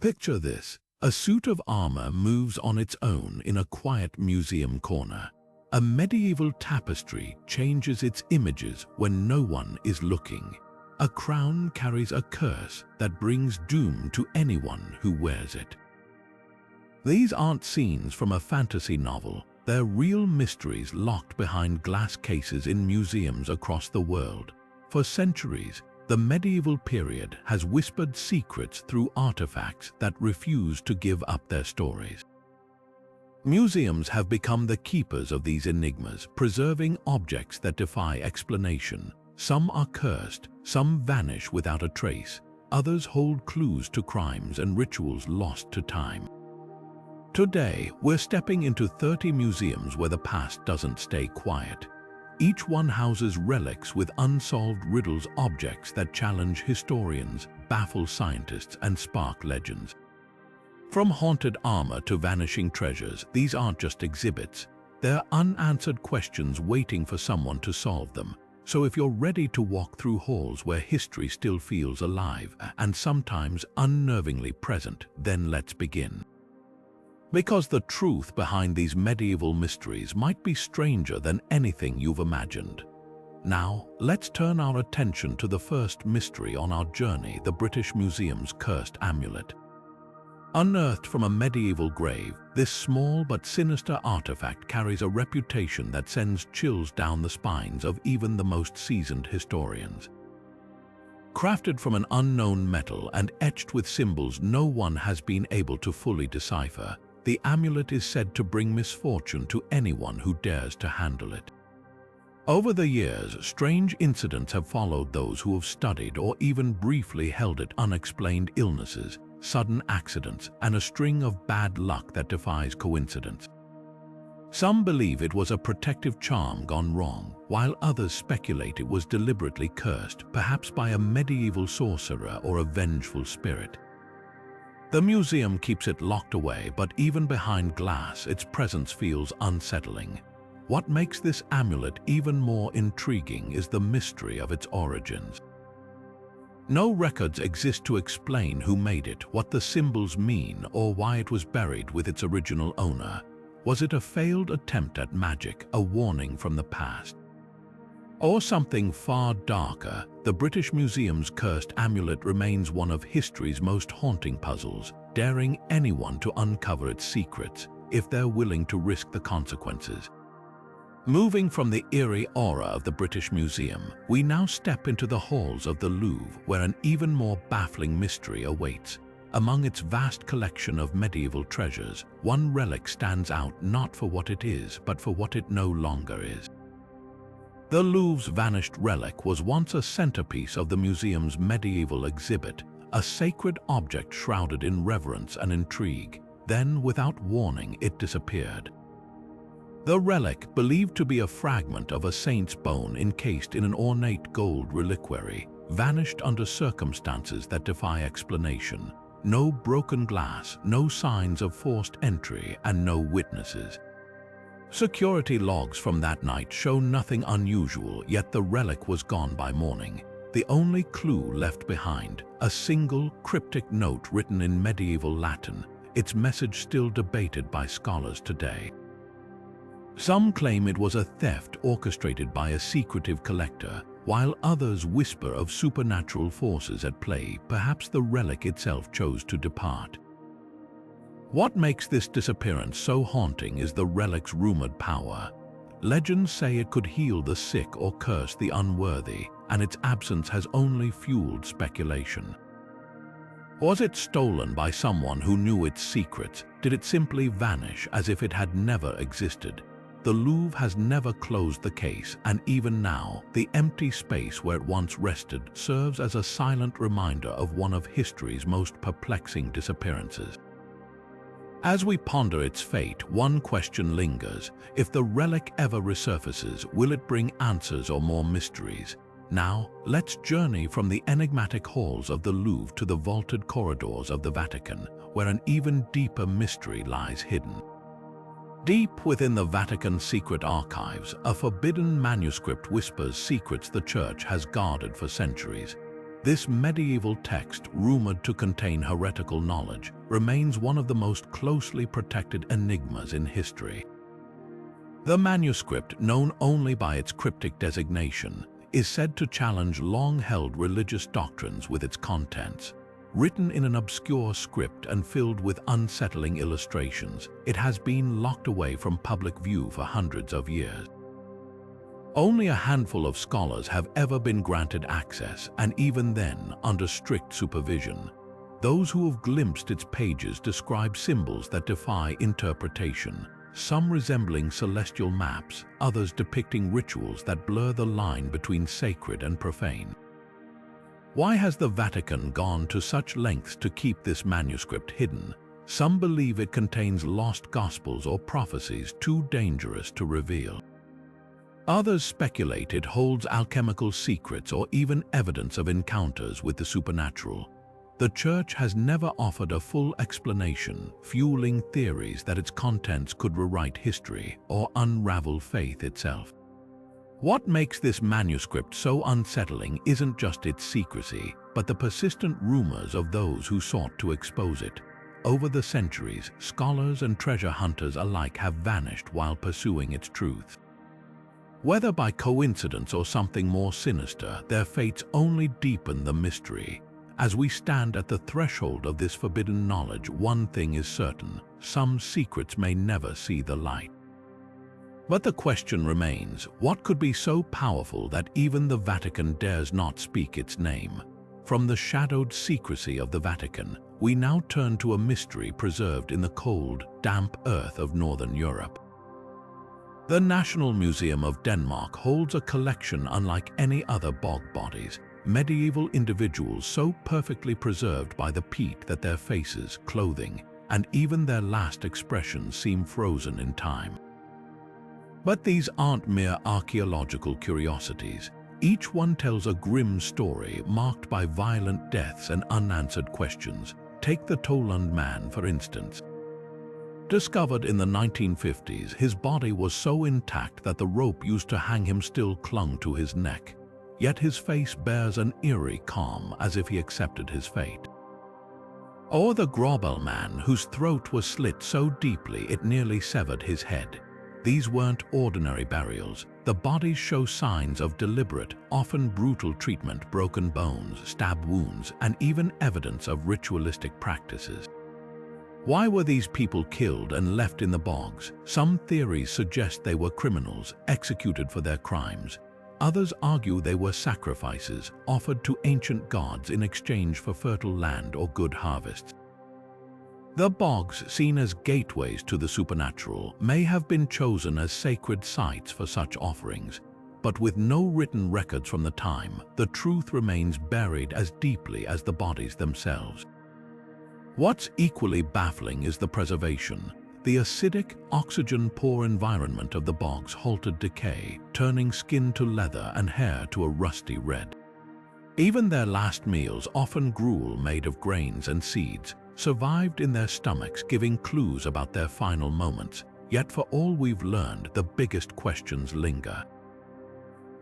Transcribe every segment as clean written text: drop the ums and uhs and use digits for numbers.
Picture this. A suit of armor moves on its own in a quiet museum corner. A medieval tapestry changes its images when no one is looking. A crown carries a curse that brings doom to anyone who wears it. These aren't scenes from a fantasy novel. They're real mysteries locked behind glass cases in museums across the world. For centuries, the medieval period has whispered secrets through artifacts that refuse to give up their stories. Museums have become the keepers of these enigmas, preserving objects that defy explanation. Some are cursed, some vanish without a trace, others hold clues to crimes and rituals lost to time. Today, we're stepping into 30 museums where the past doesn't stay quiet. Each one houses relics with unsolved riddles, objects that challenge historians, baffle scientists, and spark legends. From haunted armor to vanishing treasures, these aren't just exhibits. They're unanswered questions waiting for someone to solve them. So if you're ready to walk through halls where history still feels alive and sometimes unnervingly present, then let's begin. Because the truth behind these medieval mysteries might be stranger than anything you've imagined. Now, let's turn our attention to the first mystery on our journey, the British Museum's cursed amulet. Unearthed from a medieval grave, this small but sinister artifact carries a reputation that sends chills down the spines of even the most seasoned historians. Crafted from an unknown metal and etched with symbols no one has been able to fully decipher, the amulet is said to bring misfortune to anyone who dares to handle it. Over the years, strange incidents have followed those who have studied or even briefly held it. Unexplained illnesses, sudden accidents, and a string of bad luck that defies coincidence. Some believe it was a protective charm gone wrong, while others speculate it was deliberately cursed, perhaps by a medieval sorcerer or a vengeful spirit. The museum keeps it locked away, but even behind glass, its presence feels unsettling. What makes this amulet even more intriguing is the mystery of its origins. No records exist to explain who made it, what the symbols mean, or why it was buried with its original owner. Was it a failed attempt at magic, a warning from the past? Or something far darker? The British Museum's cursed amulet remains one of history's most haunting puzzles, daring anyone to uncover its secrets, if they're willing to risk the consequences. Moving from the eerie aura of the British Museum, we now step into the halls of the Louvre, where an even more baffling mystery awaits. Among its vast collection of medieval treasures, one relic stands out, not for what it is, but for what it no longer is. The Louvre's vanished relic was once a centerpiece of the museum's medieval exhibit, a sacred object shrouded in reverence and intrigue. Then, without warning, it disappeared. The relic, believed to be a fragment of a saint's bone encased in an ornate gold reliquary, vanished under circumstances that defy explanation. No broken glass, no signs of forced entry, and no witnesses. Security logs from that night show nothing unusual, yet the relic was gone by morning. The only clue left behind, a single cryptic note written in medieval Latin, its message still debated by scholars today. Some claim it was a theft orchestrated by a secretive collector, while others whisper of supernatural forces at play. Perhaps the relic itself chose to depart. What makes this disappearance so haunting is the relic's rumored power. Legends say it could heal the sick or curse the unworthy, and its absence has only fueled speculation. Was it stolen by someone who knew its secrets? Did it simply vanish as if it had never existed? The Louvre has never closed the case, and even now, the empty space where it once rested serves as a silent reminder of one of history's most perplexing disappearances. As we ponder its fate, one question lingers. If the relic ever resurfaces, will it bring answers or more mysteries? Now, let's journey from the enigmatic halls of the Louvre to the vaulted corridors of the Vatican, where an even deeper mystery lies hidden. Deep within the Vatican's secret archives, a forbidden manuscript whispers secrets the Church has guarded for centuries. This medieval text, rumored to contain heretical knowledge, remains one of the most closely protected enigmas in history. The manuscript, known only by its cryptic designation, is said to challenge long-held religious doctrines with its contents. Written in an obscure script and filled with unsettling illustrations, it has been locked away from public view for hundreds of years. Only a handful of scholars have ever been granted access, and even then, under strict supervision. Those who have glimpsed its pages describe symbols that defy interpretation, some resembling celestial maps, others depicting rituals that blur the line between sacred and profane. Why has the Vatican gone to such lengths to keep this manuscript hidden? Some believe it contains lost gospels or prophecies too dangerous to reveal. Others speculate it holds alchemical secrets or even evidence of encounters with the supernatural. The Church has never offered a full explanation, fueling theories that its contents could rewrite history or unravel faith itself. What makes this manuscript so unsettling isn't just its secrecy, but the persistent rumors of those who sought to expose it. Over the centuries, scholars and treasure hunters alike have vanished while pursuing its truth. Whether by coincidence or something more sinister, their fates only deepen the mystery. As we stand at the threshold of this forbidden knowledge, one thing is certain: some secrets may never see the light. But the question remains, what could be so powerful that even the Vatican dares not speak its name? From the shadowed secrecy of the Vatican, we now turn to a mystery preserved in the cold, damp earth of Northern Europe. The Nationalmuseum of Denmark holds a collection unlike any other bog bodies, medieval individuals so perfectly preserved by the peat that their faces, clothing, and even their last expressions seem frozen in time. But these aren't mere archaeological curiosities. Each one tells a grim story marked by violent deaths and unanswered questions. Take the Toland man, for instance. Discovered in the 1950s, his body was so intact that the rope used to hang him still clung to his neck. Yet his face bears an eerie calm, as if he accepted his fate. Or the Grobel man, whose throat was slit so deeply it nearly severed his head. These weren't ordinary burials. The bodies show signs of deliberate, often brutal treatment: broken bones, stab wounds, and even evidence of ritualistic practices. Why were these people killed and left in the bogs? Some theories suggest they were criminals, executed for their crimes. Others argue they were sacrifices, offered to ancient gods in exchange for fertile land or good harvests. The bogs, seen as gateways to the supernatural, may have been chosen as sacred sites for such offerings. But with no written records from the time, the truth remains buried as deeply as the bodies themselves. What's equally baffling is the preservation. The acidic, oxygen-poor environment of the bogs halted decay, turning skin to leather and hair to a rusty red. Even their last meals, often gruel made of grains and seeds, survived in their stomachs, giving clues about their final moments. Yet for all we've learned, the biggest questions linger.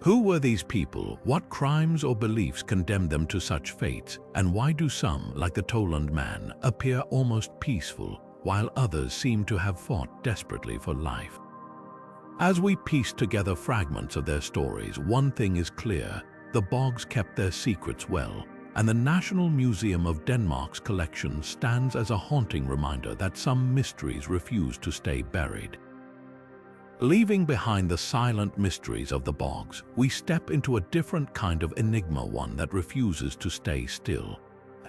Who were these people? What crimes or beliefs condemned them to such fates? And why do some, like the Toland man, appear almost peaceful, while others seem to have fought desperately for life? As we piece together fragments of their stories, one thing is clear: the bogs kept their secrets well, and the Nationalmuseum of Denmark's collection stands as a haunting reminder that some mysteries refuse to stay buried. Leaving behind the silent mysteries of the bogs, we step into a different kind of enigma, one that refuses to stay still.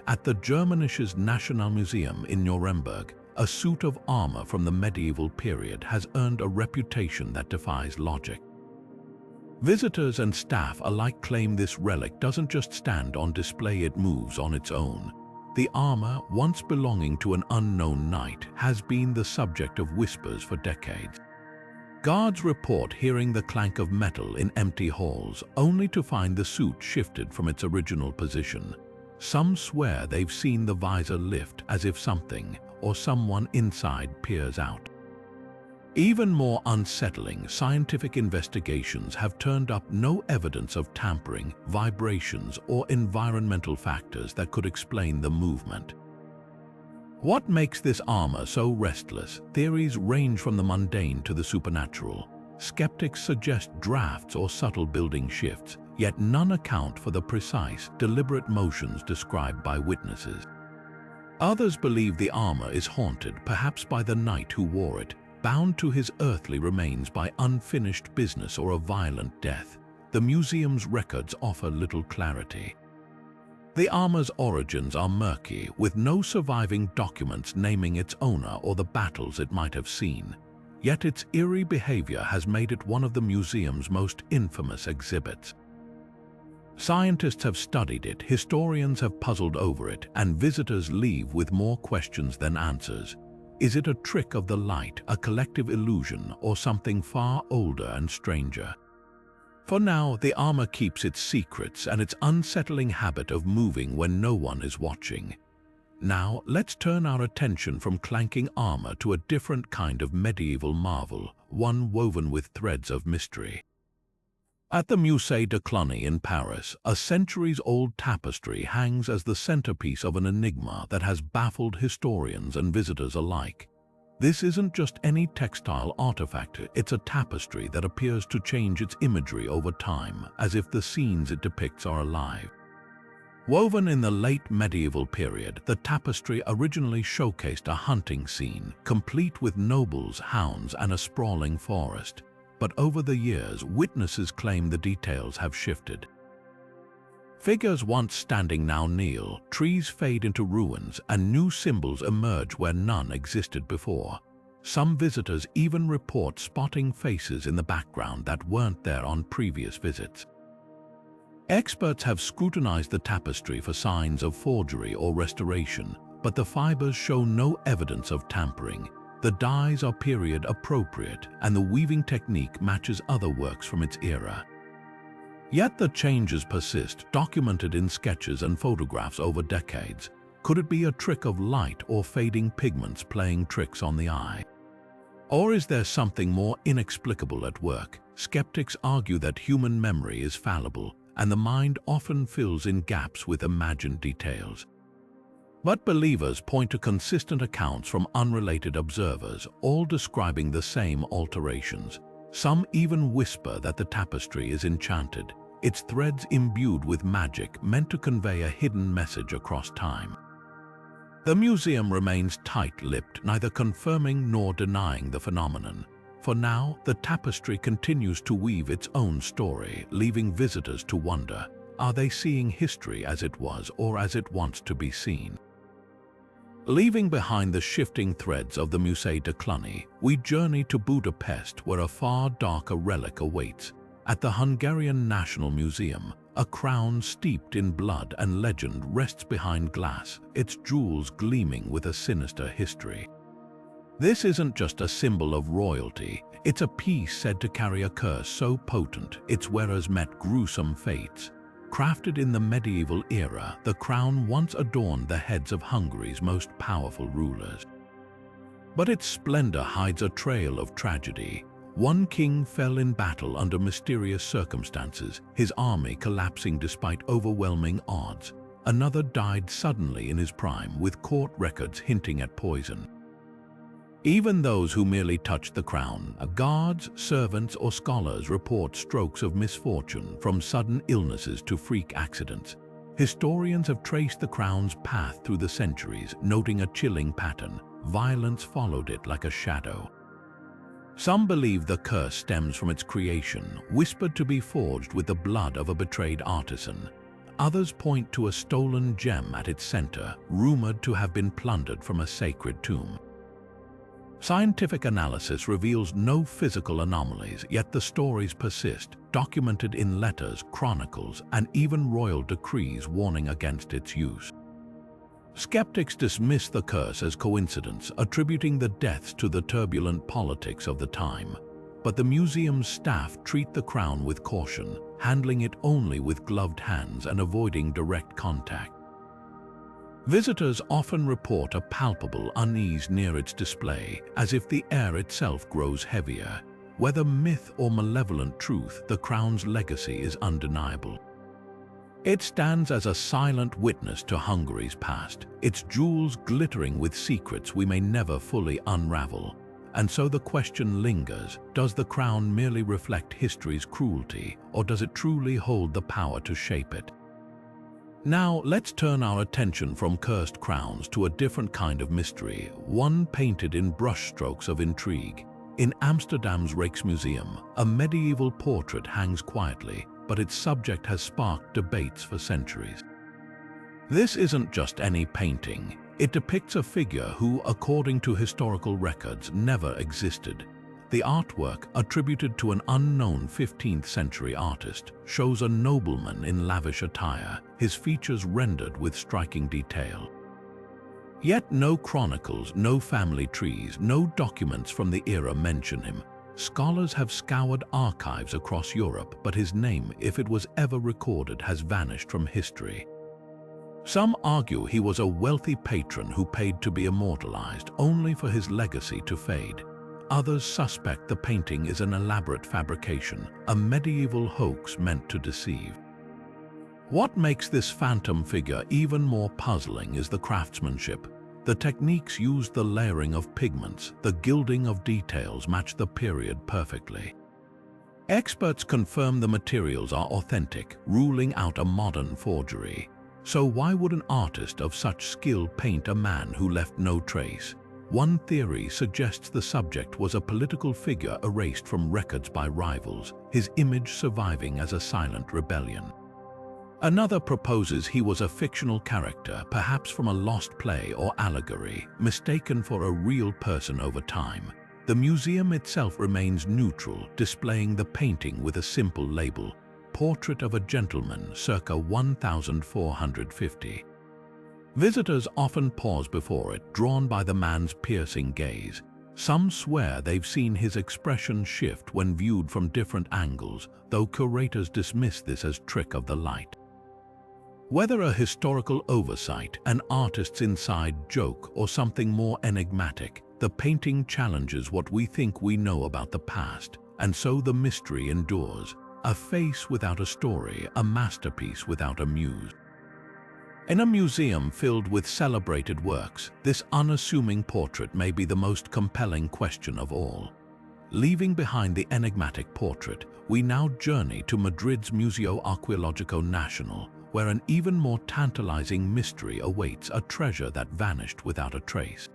At the Germanisches Nationalmuseum in Nuremberg, a suit of armor from the medieval period has earned a reputation that defies logic. Visitors and staff alike claim this relic doesn't just stand on display, it moves on its own. The armor, once belonging to an unknown knight, has been the subject of whispers for decades. Guards report hearing the clank of metal in empty halls, only to find the suit shifted from its original position. Some swear they've seen the visor lift as if something or someone inside peers out. Even more unsettling, scientific investigations have turned up no evidence of tampering, vibrations, or environmental factors that could explain the movement. What makes this armor so restless? Theories range from the mundane to the supernatural. Skeptics suggest drafts or subtle building shifts, yet none account for the precise, deliberate motions described by witnesses. Others believe the armor is haunted, perhaps by the knight who wore it, bound to his earthly remains by unfinished business or a violent death. The museum's records offer little clarity. The armor's origins are murky, with no surviving documents naming its owner or the battles it might have seen. Yet its eerie behavior has made it one of the museum's most infamous exhibits. Scientists have studied it, historians have puzzled over it, and visitors leave with more questions than answers. Is it a trick of the light, a collective illusion, or something far older and stranger? For now, the armor keeps its secrets and its unsettling habit of moving when no one is watching. Now, let's turn our attention from clanking armor to a different kind of medieval marvel, one woven with threads of mystery. At the Musée de Cluny in Paris, a centuries-old tapestry hangs as the centerpiece of an enigma that has baffled historians and visitors alike. This isn't just any textile artifact, it's a tapestry that appears to change its imagery over time, as if the scenes it depicts are alive. Woven in the late medieval period, the tapestry originally showcased a hunting scene, complete with nobles, hounds, and a sprawling forest. But over the years, witnesses claim the details have shifted. Figures once standing now kneel, trees fade into ruins, and new symbols emerge where none existed before. Some visitors even report spotting faces in the background that weren't there on previous visits. Experts have scrutinized the tapestry for signs of forgery or restoration, but the fibers show no evidence of tampering. The dyes are period appropriate, and the weaving technique matches other works from its era. Yet the changes persist, documented in sketches and photographs over decades. Could it be a trick of light or fading pigments playing tricks on the eye? Or is there something more inexplicable at work? Skeptics argue that human memory is fallible, and the mind often fills in gaps with imagined details. But believers point to consistent accounts from unrelated observers, all describing the same alterations. Some even whisper that the tapestry is enchanted, its threads imbued with magic meant to convey a hidden message across time. The museum remains tight-lipped, neither confirming nor denying the phenomenon. For now, the tapestry continues to weave its own story, leaving visitors to wonder, are they seeing history as it was or as it wants to be seen? Leaving behind the shifting threads of the Musée de Cluny, we journey to Budapest, where a far darker relic awaits. At the Hungarian Nationalmuseum, a crown steeped in blood and legend rests behind glass, its jewels gleaming with a sinister history. This isn't just a symbol of royalty, it's a piece said to carry a curse so potent its wearers met gruesome fates. Crafted in the medieval era, the crown once adorned the heads of Hungary's most powerful rulers. But its splendor hides a trail of tragedy. One king fell in battle under mysterious circumstances, his army collapsing despite overwhelming odds. Another died suddenly in his prime, with court records hinting at poison. Even those who merely touched the crown, guards, servants, or scholars report strokes of misfortune, from sudden illnesses to freak accidents. Historians have traced the crown's path through the centuries, noting a chilling pattern. Violence followed it like a shadow. Some believe the curse stems from its creation, whispered to be forged with the blood of a betrayed artisan. Others point to a stolen gem at its center, rumored to have been plundered from a sacred tomb. Scientific analysis reveals no physical anomalies, yet the stories persist, documented in letters, chronicles, and even royal decrees warning against its use. Skeptics dismiss the curse as coincidence, attributing the deaths to the turbulent politics of the time. But the museum's staff treat the crown with caution, handling it only with gloved hands and avoiding direct contact. Visitors often report a palpable unease near its display, as if the air itself grows heavier. Whether myth or malevolent truth, the crown's legacy is undeniable. It stands as a silent witness to Hungary's past, its jewels glittering with secrets we may never fully unravel. And so the question lingers, does the crown merely reflect history's cruelty, or does it truly hold the power to shape it? Now, let's turn our attention from cursed crowns to a different kind of mystery, one painted in brushstrokes of intrigue. In Amsterdam's Rijksmuseum, a medieval portrait hangs quietly, but its subject has sparked debates for centuries. This isn't just any painting. It depicts a figure who, according to historical records, never existed. The artwork, attributed to an unknown 15th century artist, shows a nobleman in lavish attire, his features rendered with striking detail. Yet no chronicles, no family trees, no documents from the era mention him. Scholars have scoured archives across Europe, but his name, if it was ever recorded, has vanished from history. Some argue he was a wealthy patron who paid to be immortalized, only for his legacy to fade. Others suspect the painting is an elaborate fabrication, a medieval hoax meant to deceive. What makes this phantom figure even more puzzling is the craftsmanship. The techniques used, the layering of pigments, the gilding of details, match the period perfectly. Experts confirm the materials are authentic, ruling out a modern forgery. So why would an artist of such skill paint a man who left no trace? One theory suggests the subject was a political figure erased from records by rivals, his image surviving as a silent rebellion. Another proposes he was a fictional character, perhaps from a lost play or allegory, mistaken for a real person over time. The museum itself remains neutral, displaying the painting with a simple label, Portrait of a Gentleman, circa 1450. Visitors often pause before it, drawn by the man's piercing gaze. Some swear they've seen his expression shift when viewed from different angles, though curators dismiss this as trick of the light. Whether a historical oversight, an artist's inside joke, or something more enigmatic, the painting challenges what we think we know about the past, and so the mystery endures. A face without a story, a masterpiece without a muse. In a museum filled with celebrated works, this unassuming portrait may be the most compelling question of all. Leaving behind the enigmatic portrait, we now journey to Madrid's Museo Arqueológico Nacional, where an even more tantalizing mystery awaits, a treasure that vanished without a trace.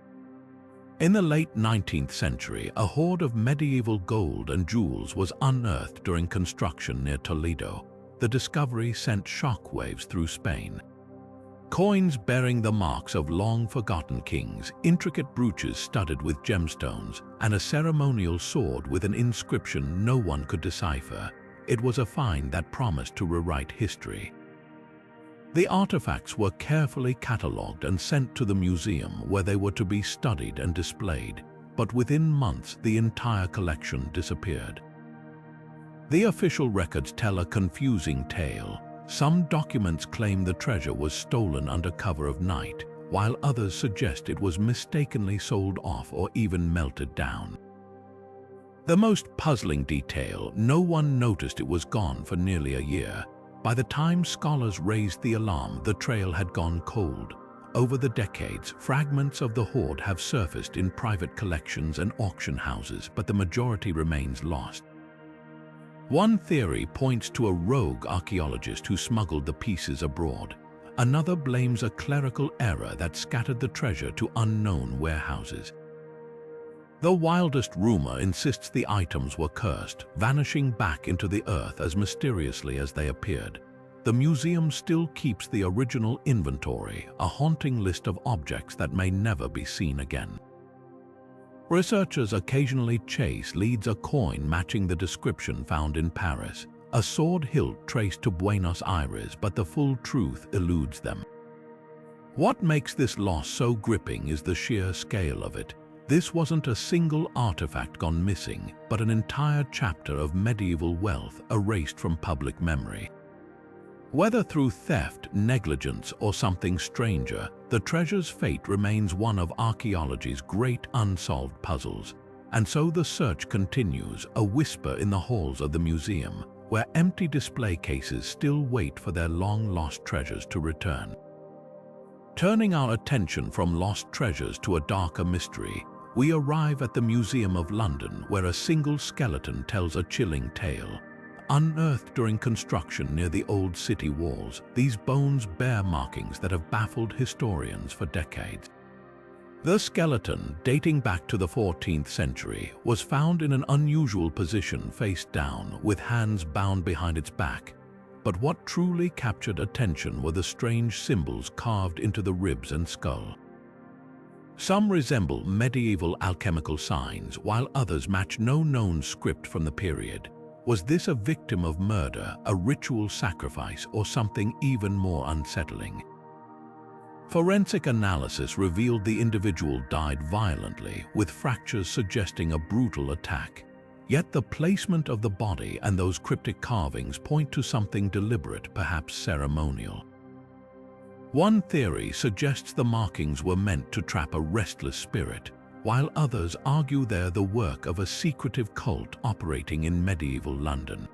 In the late 19th century, a hoard of medieval gold and jewels was unearthed during construction near Toledo. The discovery sent shockwaves through Spain. Coins bearing the marks of long-forgotten kings, intricate brooches studded with gemstones, and a ceremonial sword with an inscription no one could decipher. It was a find that promised to rewrite history. The artifacts were carefully catalogued and sent to the museum, where they were to be studied and displayed, but within months the entire collection disappeared. The official records tell a confusing tale. Some documents claim the treasure was stolen under cover of night, while others suggest it was mistakenly sold off or even melted down. The most puzzling detail, no one noticed it was gone for nearly a year. By the time scholars raised the alarm, the trail had gone cold. Over the decades, fragments of the hoard have surfaced in private collections and auction houses, but the majority remains lost. One theory points to a rogue archaeologist who smuggled the pieces abroad. Another blames a clerical error that scattered the treasure to unknown warehouses. The wildest rumor insists the items were cursed, vanishing back into the earth as mysteriously as they appeared. The museum still keeps the original inventory, a haunting list of objects that may never be seen again. Researchers occasionally chase leads a coin matching the description found in Paris, a sword hilt traced to Buenos Aires, but the full truth eludes them. What makes this loss so gripping is the sheer scale of it. This wasn't a single artifact gone missing, but an entire chapter of medieval wealth erased from public memory. Whether through theft, negligence, or something stranger, the treasure's fate remains one of archaeology's great unsolved puzzles. And so the search continues, a whisper in the halls of the museum, where empty display cases still wait for their long-lost treasures to return. Turning our attention from lost treasures to a darker mystery, we arrive at the Museum of London, where a single skeleton tells a chilling tale. Unearthed during construction near the old city walls, these bones bear markings that have baffled historians for decades. The skeleton, dating back to the 14th century, was found in an unusual position face down, with hands bound behind its back. But what truly captured attention were the strange symbols carved into the ribs and skull. Some resemble medieval alchemical signs, while others match no known script from the period. Was this a victim of murder, a ritual sacrifice, or something even more unsettling? Forensic analysis revealed the individual died violently, with fractures suggesting a brutal attack. Yet the placement of the body and those cryptic carvings point to something deliberate, perhaps ceremonial. One theory suggests the markings were meant to trap a restless spirit, while others argue they're the work of a secretive cult operating in medieval London.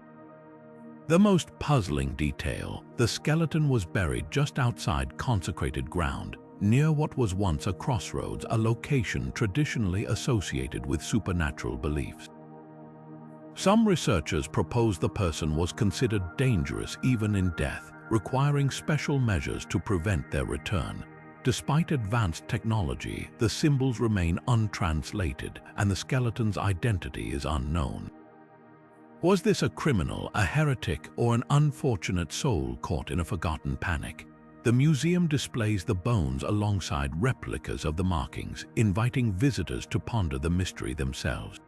The most puzzling detail, the skeleton was buried just outside consecrated ground, near what was once a crossroads, a location traditionally associated with supernatural beliefs. Some researchers propose the person was considered dangerous even in death, requiring special measures to prevent their return. Despite advanced technology, the symbols remain untranslated, and the skeleton's identity is unknown. Was this a criminal, a heretic, or an unfortunate soul caught in a forgotten panic? The museum displays the bones alongside replicas of the markings, inviting visitors to ponder the mystery themselves.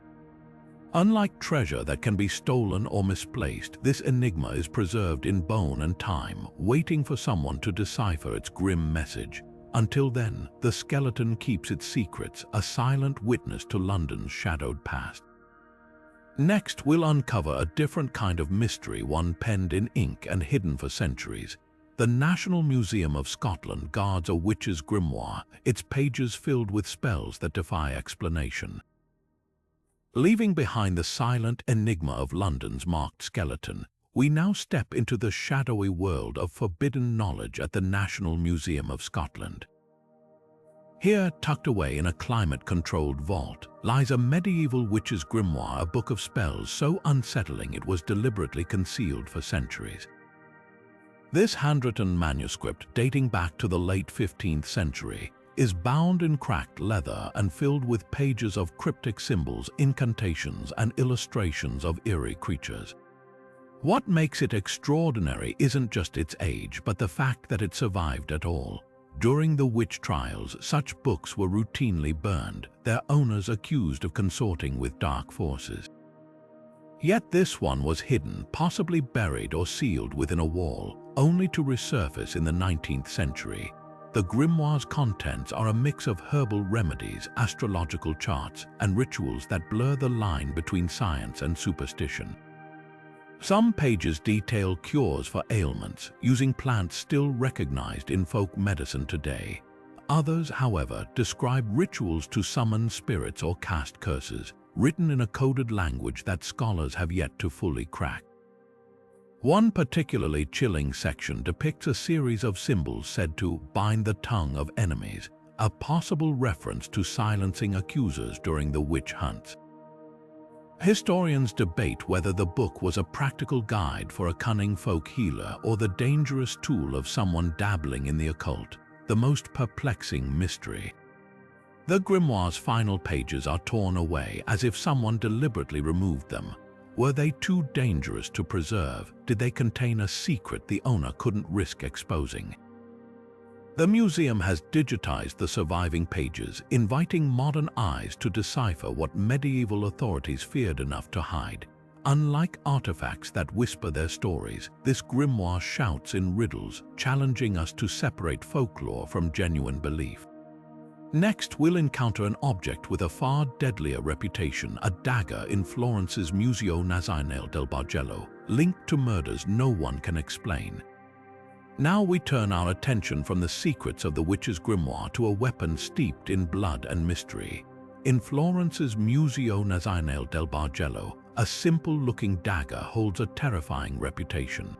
Unlike treasure that can be stolen or misplaced, this enigma is preserved in bone and time, waiting for someone to decipher its grim message. Until then, the skeleton keeps its secrets, a silent witness to London's shadowed past. Next, we'll uncover a different kind of mystery, one penned in ink and hidden for centuries. The National Museum of Scotland guards a witch's grimoire, its pages filled with spells that defy explanation. Leaving behind the silent enigma of London's marked skeleton, we now step into the shadowy world of forbidden knowledge at the National Museum of Scotland. Here, tucked away in a climate-controlled vault, lies a medieval witch's grimoire, a book of spells so unsettling it was deliberately concealed for centuries. This handwritten manuscript, dating back to the late 15th century, is bound in cracked leather and filled with pages of cryptic symbols, incantations, and illustrations of eerie creatures. What makes it extraordinary isn't just its age, but the fact that it survived at all. During the witch trials, such books were routinely burned, their owners accused of consorting with dark forces. Yet this one was hidden, possibly buried or sealed within a wall, only to resurface in the 19th century. The grimoire's contents are a mix of herbal remedies, astrological charts, and rituals that blur the line between science and superstition. Some pages detail cures for ailments, using plants still recognized in folk medicine today. Others, however, describe rituals to summon spirits or cast curses, written in a coded language that scholars have yet to fully crack. One particularly chilling section depicts a series of symbols said to bind the tongue of enemies, a possible reference to silencing accusers during the witch hunts. Historians debate whether the book was a practical guide for a cunning folk healer or the dangerous tool of someone dabbling in the occult, the most perplexing mystery. The grimoire's final pages are torn away as if someone deliberately removed them. Were they too dangerous to preserve? Did they contain a secret the owner couldn't risk exposing? The museum has digitized the surviving pages, inviting modern eyes to decipher what medieval authorities feared enough to hide. Unlike artifacts that whisper their stories, this grimoire shouts in riddles, challenging us to separate folklore from genuine belief. Next, we'll encounter an object with a far deadlier reputation, a dagger in Florence's Museo Nazionale del Bargello, linked to murders no one can explain. Now we turn our attention from the secrets of the witch's grimoire to a weapon steeped in blood and mystery. In Florence's Museo Nazionale del Bargello, a simple-looking dagger holds a terrifying reputation.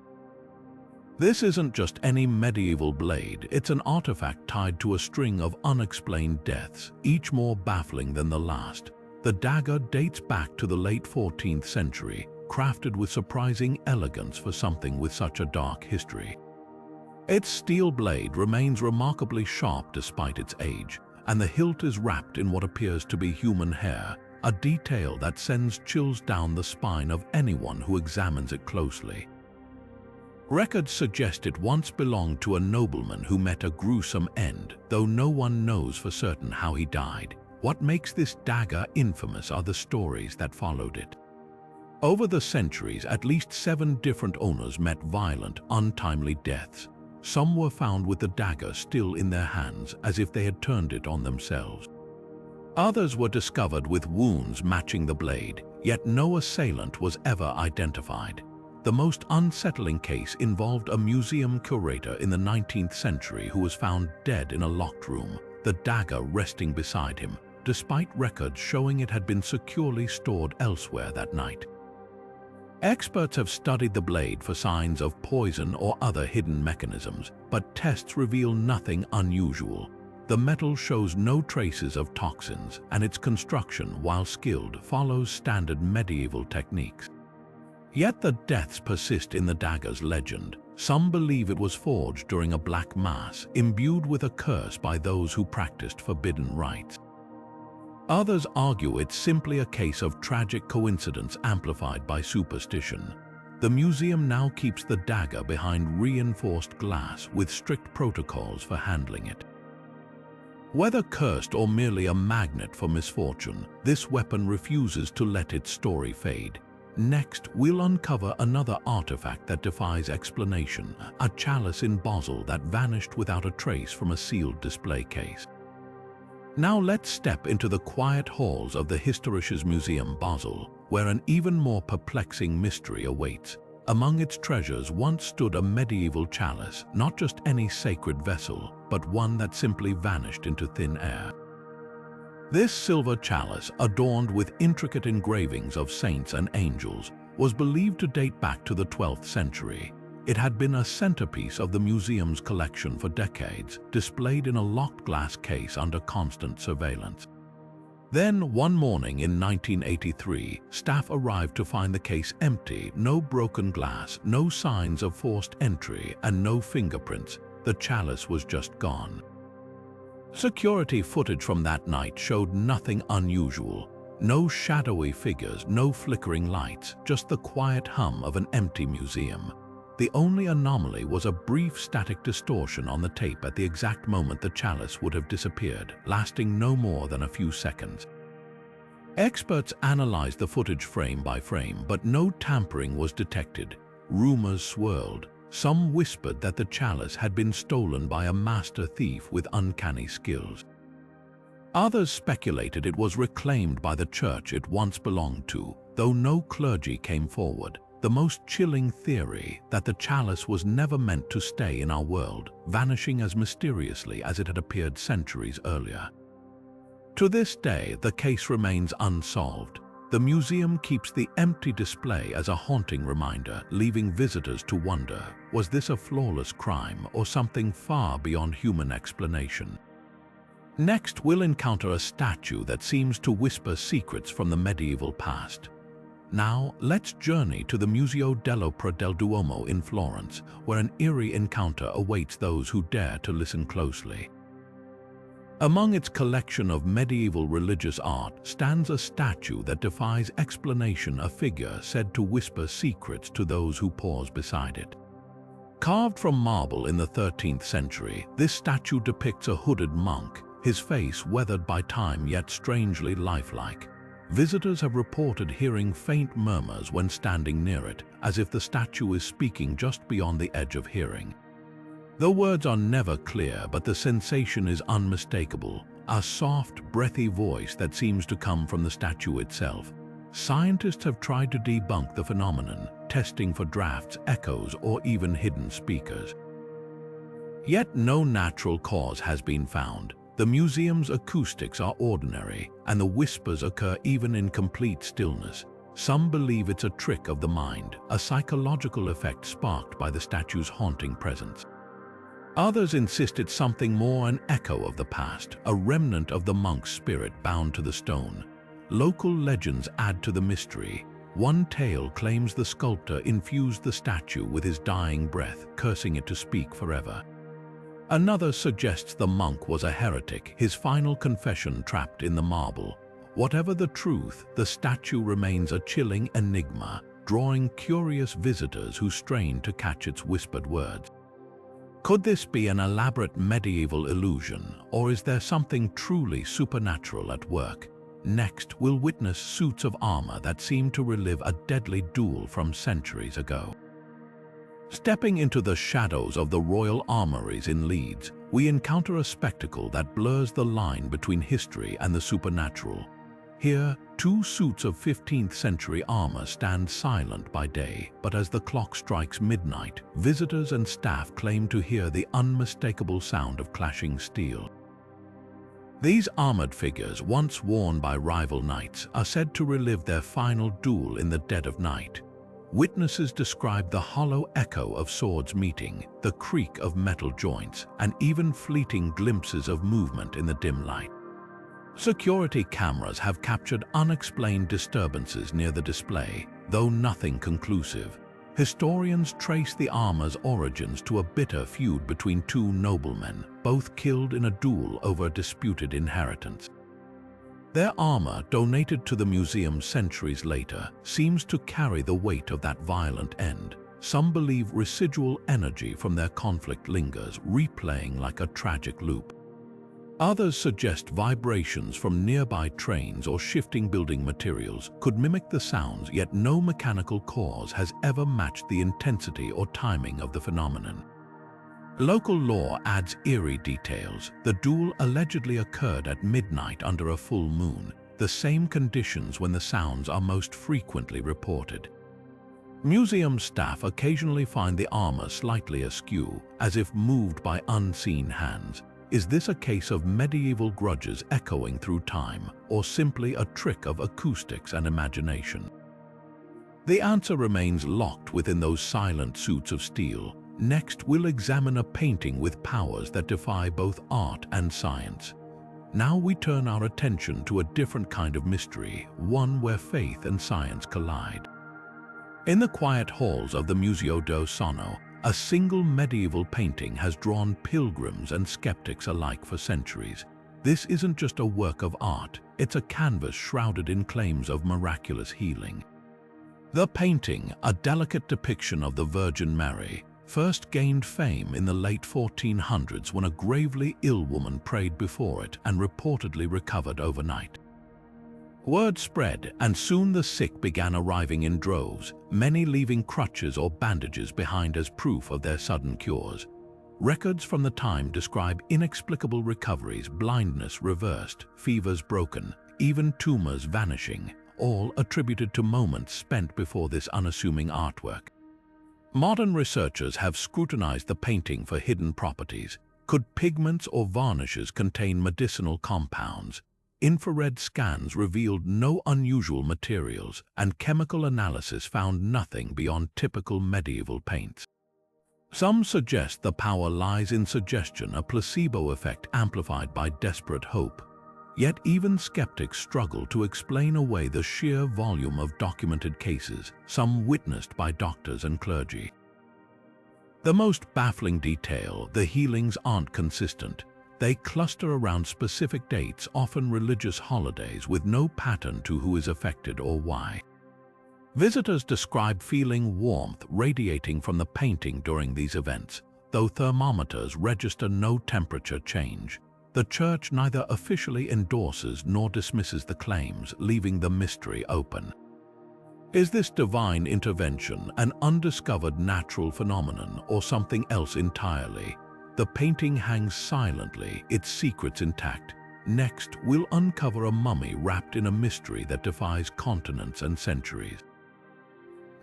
This isn't just any medieval blade, it's an artifact tied to a string of unexplained deaths, each more baffling than the last. The dagger dates back to the late 14th century, crafted with surprising elegance for something with such a dark history. Its steel blade remains remarkably sharp despite its age, and the hilt is wrapped in what appears to be human hair, a detail that sends chills down the spine of anyone who examines it closely. Records suggest it once belonged to a nobleman who met a gruesome end, though no one knows for certain how he died. What makes this dagger infamous are the stories that followed it. Over the centuries, at least 7 different owners met violent, untimely deaths. Some were found with the dagger still in their hands, as if they had turned it on themselves. Others were discovered with wounds matching the blade, yet no assailant was ever identified. The most unsettling case involved a museum curator in the 19th century who was found dead in a locked room, the dagger resting beside him, despite records showing it had been securely stored elsewhere that night. Experts have studied the blade for signs of poison or other hidden mechanisms, but tests reveal nothing unusual. The metal shows no traces of toxins, and its construction, while skilled, follows standard medieval techniques. Yet the deaths persist in the dagger's legend. Some believe it was forged during a black mass, imbued with a curse by those who practiced forbidden rites. Others argue it's simply a case of tragic coincidence amplified by superstition. The museum now keeps the dagger behind reinforced glass with strict protocols for handling it. Whether cursed or merely a magnet for misfortune, this weapon refuses to let its story fade. Next, we'll uncover another artifact that defies explanation, a chalice in Basel that vanished without a trace from a sealed display case. Now let's step into the quiet halls of the Historisches Museum Basel, where an even more perplexing mystery awaits. Among its treasures once stood a medieval chalice, not just any sacred vessel, but one that simply vanished into thin air. This silver chalice, adorned with intricate engravings of saints and angels, was believed to date back to the 12th century. It had been a centerpiece of the museum's collection for decades, displayed in a locked glass case under constant surveillance. Then, one morning in 1983, staff arrived to find the case empty, no broken glass, no signs of forced entry, and no fingerprints. The chalice was just gone. Security footage from that night showed nothing unusual. No shadowy figures, no flickering lights, just the quiet hum of an empty museum. The only anomaly was a brief static distortion on the tape at the exact moment the chalice would have disappeared, lasting no more than a few seconds. Experts analyzed the footage frame by frame, but no tampering was detected. Rumors swirled. Some whispered that the chalice had been stolen by a master thief with uncanny skills. Others speculated it was reclaimed by the church it once belonged to, though no clergy came forward. The most chilling theory, that the chalice was never meant to stay in our world, vanishing as mysteriously as it had appeared centuries earlier. To this day, the case remains unsolved. The museum keeps the empty display as a haunting reminder, leaving visitors to wonder, was this a flawless crime or something far beyond human explanation? Next, we'll encounter a statue that seems to whisper secrets from the medieval past. Now, let's journey to the Museo dell'Opera del Duomo in Florence, where an eerie encounter awaits those who dare to listen closely. Among its collection of medieval religious art stands a statue that defies explanation, a figure said to whisper secrets to those who pause beside it. Carved from marble in the 13th century, this statue depicts a hooded monk, his face weathered by time yet strangely lifelike. Visitors have reported hearing faint murmurs when standing near it, as if the statue is speaking just beyond the edge of hearing. The words are never clear, but the sensation is unmistakable, a soft, breathy voice that seems to come from the statue itself. Scientists have tried to debunk the phenomenon, testing for drafts, echoes, or even hidden speakers. Yet no natural cause has been found. The museum's acoustics are ordinary, and the whispers occur even in complete stillness. Some believe it's a trick of the mind, a psychological effect sparked by the statue's haunting presence. Others insist it's something more, an echo of the past, a remnant of the monk's spirit bound to the stone. Local legends add to the mystery. One tale claims the sculptor infused the statue with his dying breath, cursing it to speak forever. Another suggests the monk was a heretic, his final confession trapped in the marble. Whatever the truth, the statue remains a chilling enigma, drawing curious visitors who strain to catch its whispered words. Could this be an elaborate medieval illusion, or is there something truly supernatural at work? Next, we'll witness suits of armor that seem to relive a deadly duel from centuries ago. Stepping into the shadows of the royal armories in Leeds, we encounter a spectacle that blurs the line between history and the supernatural. Here, two suits of 15th century armor stand silent by day, but as the clock strikes midnight, visitors and staff claim to hear the unmistakable sound of clashing steel. These armored figures, once worn by rival knights, are said to relive their final duel in the dead of night. Witnesses describe the hollow echo of swords meeting, the creak of metal joints, and even fleeting glimpses of movement in the dim light. Security cameras have captured unexplained disturbances near the display, though nothing conclusive. Historians trace the armor's origins to a bitter feud between two noblemen, both killed in a duel over disputed inheritance. Their armor, donated to the museum centuries later, seems to carry the weight of that violent end. Some believe residual energy from their conflict lingers, replaying like a tragic loop. Others suggest vibrations from nearby trains or shifting building materials could mimic the sounds, yet no mechanical cause has ever matched the intensity or timing of the phenomenon. Local lore adds eerie details. The duel allegedly occurred at midnight under a full moon, the same conditions when the sounds are most frequently reported. Museum staff occasionally find the armor slightly askew, as if moved by unseen hands. Is this a case of medieval grudges echoing through time, or simply a trick of acoustics and imagination? The answer remains locked within those silent suits of steel. Next, we'll examine a painting with powers that defy both art and science. Now we turn our attention to a different kind of mystery, one where faith and science collide. In the quiet halls of the Museo do Sono, a single medieval painting has drawn pilgrims and skeptics alike for centuries. This isn't just a work of art, it's a canvas shrouded in claims of miraculous healing. The painting, a delicate depiction of the Virgin Mary, first gained fame in the late 1400s when a gravely ill woman prayed before it and reportedly recovered overnight. Word spread, and soon the sick began arriving in droves, many leaving crutches or bandages behind as proof of their sudden cures. Records from the time describe inexplicable recoveries, blindness reversed, fevers broken, even tumors vanishing, all attributed to moments spent before this unassuming artwork. Modern researchers have scrutinized the painting for hidden properties. Could pigments or varnishes contain medicinal compounds? Infrared scans revealed no unusual materials, and chemical analysis found nothing beyond typical medieval paints. Some suggest the power lies in suggestion, a placebo effect amplified by desperate hope. Yet even skeptics struggle to explain away the sheer volume of documented cases, some witnessed by doctors and clergy. The most baffling detail: the healings aren't consistent. They cluster around specific dates, often religious holidays, with no pattern to who is affected or why. Visitors describe feeling warmth radiating from the painting during these events, though thermometers register no temperature change. The Church neither officially endorses nor dismisses the claims, leaving the mystery open. Is this divine intervention an undiscovered natural phenomenon or something else entirely? The painting hangs silently, its secrets intact. Next, we'll uncover a mummy wrapped in a mystery that defies continents and centuries.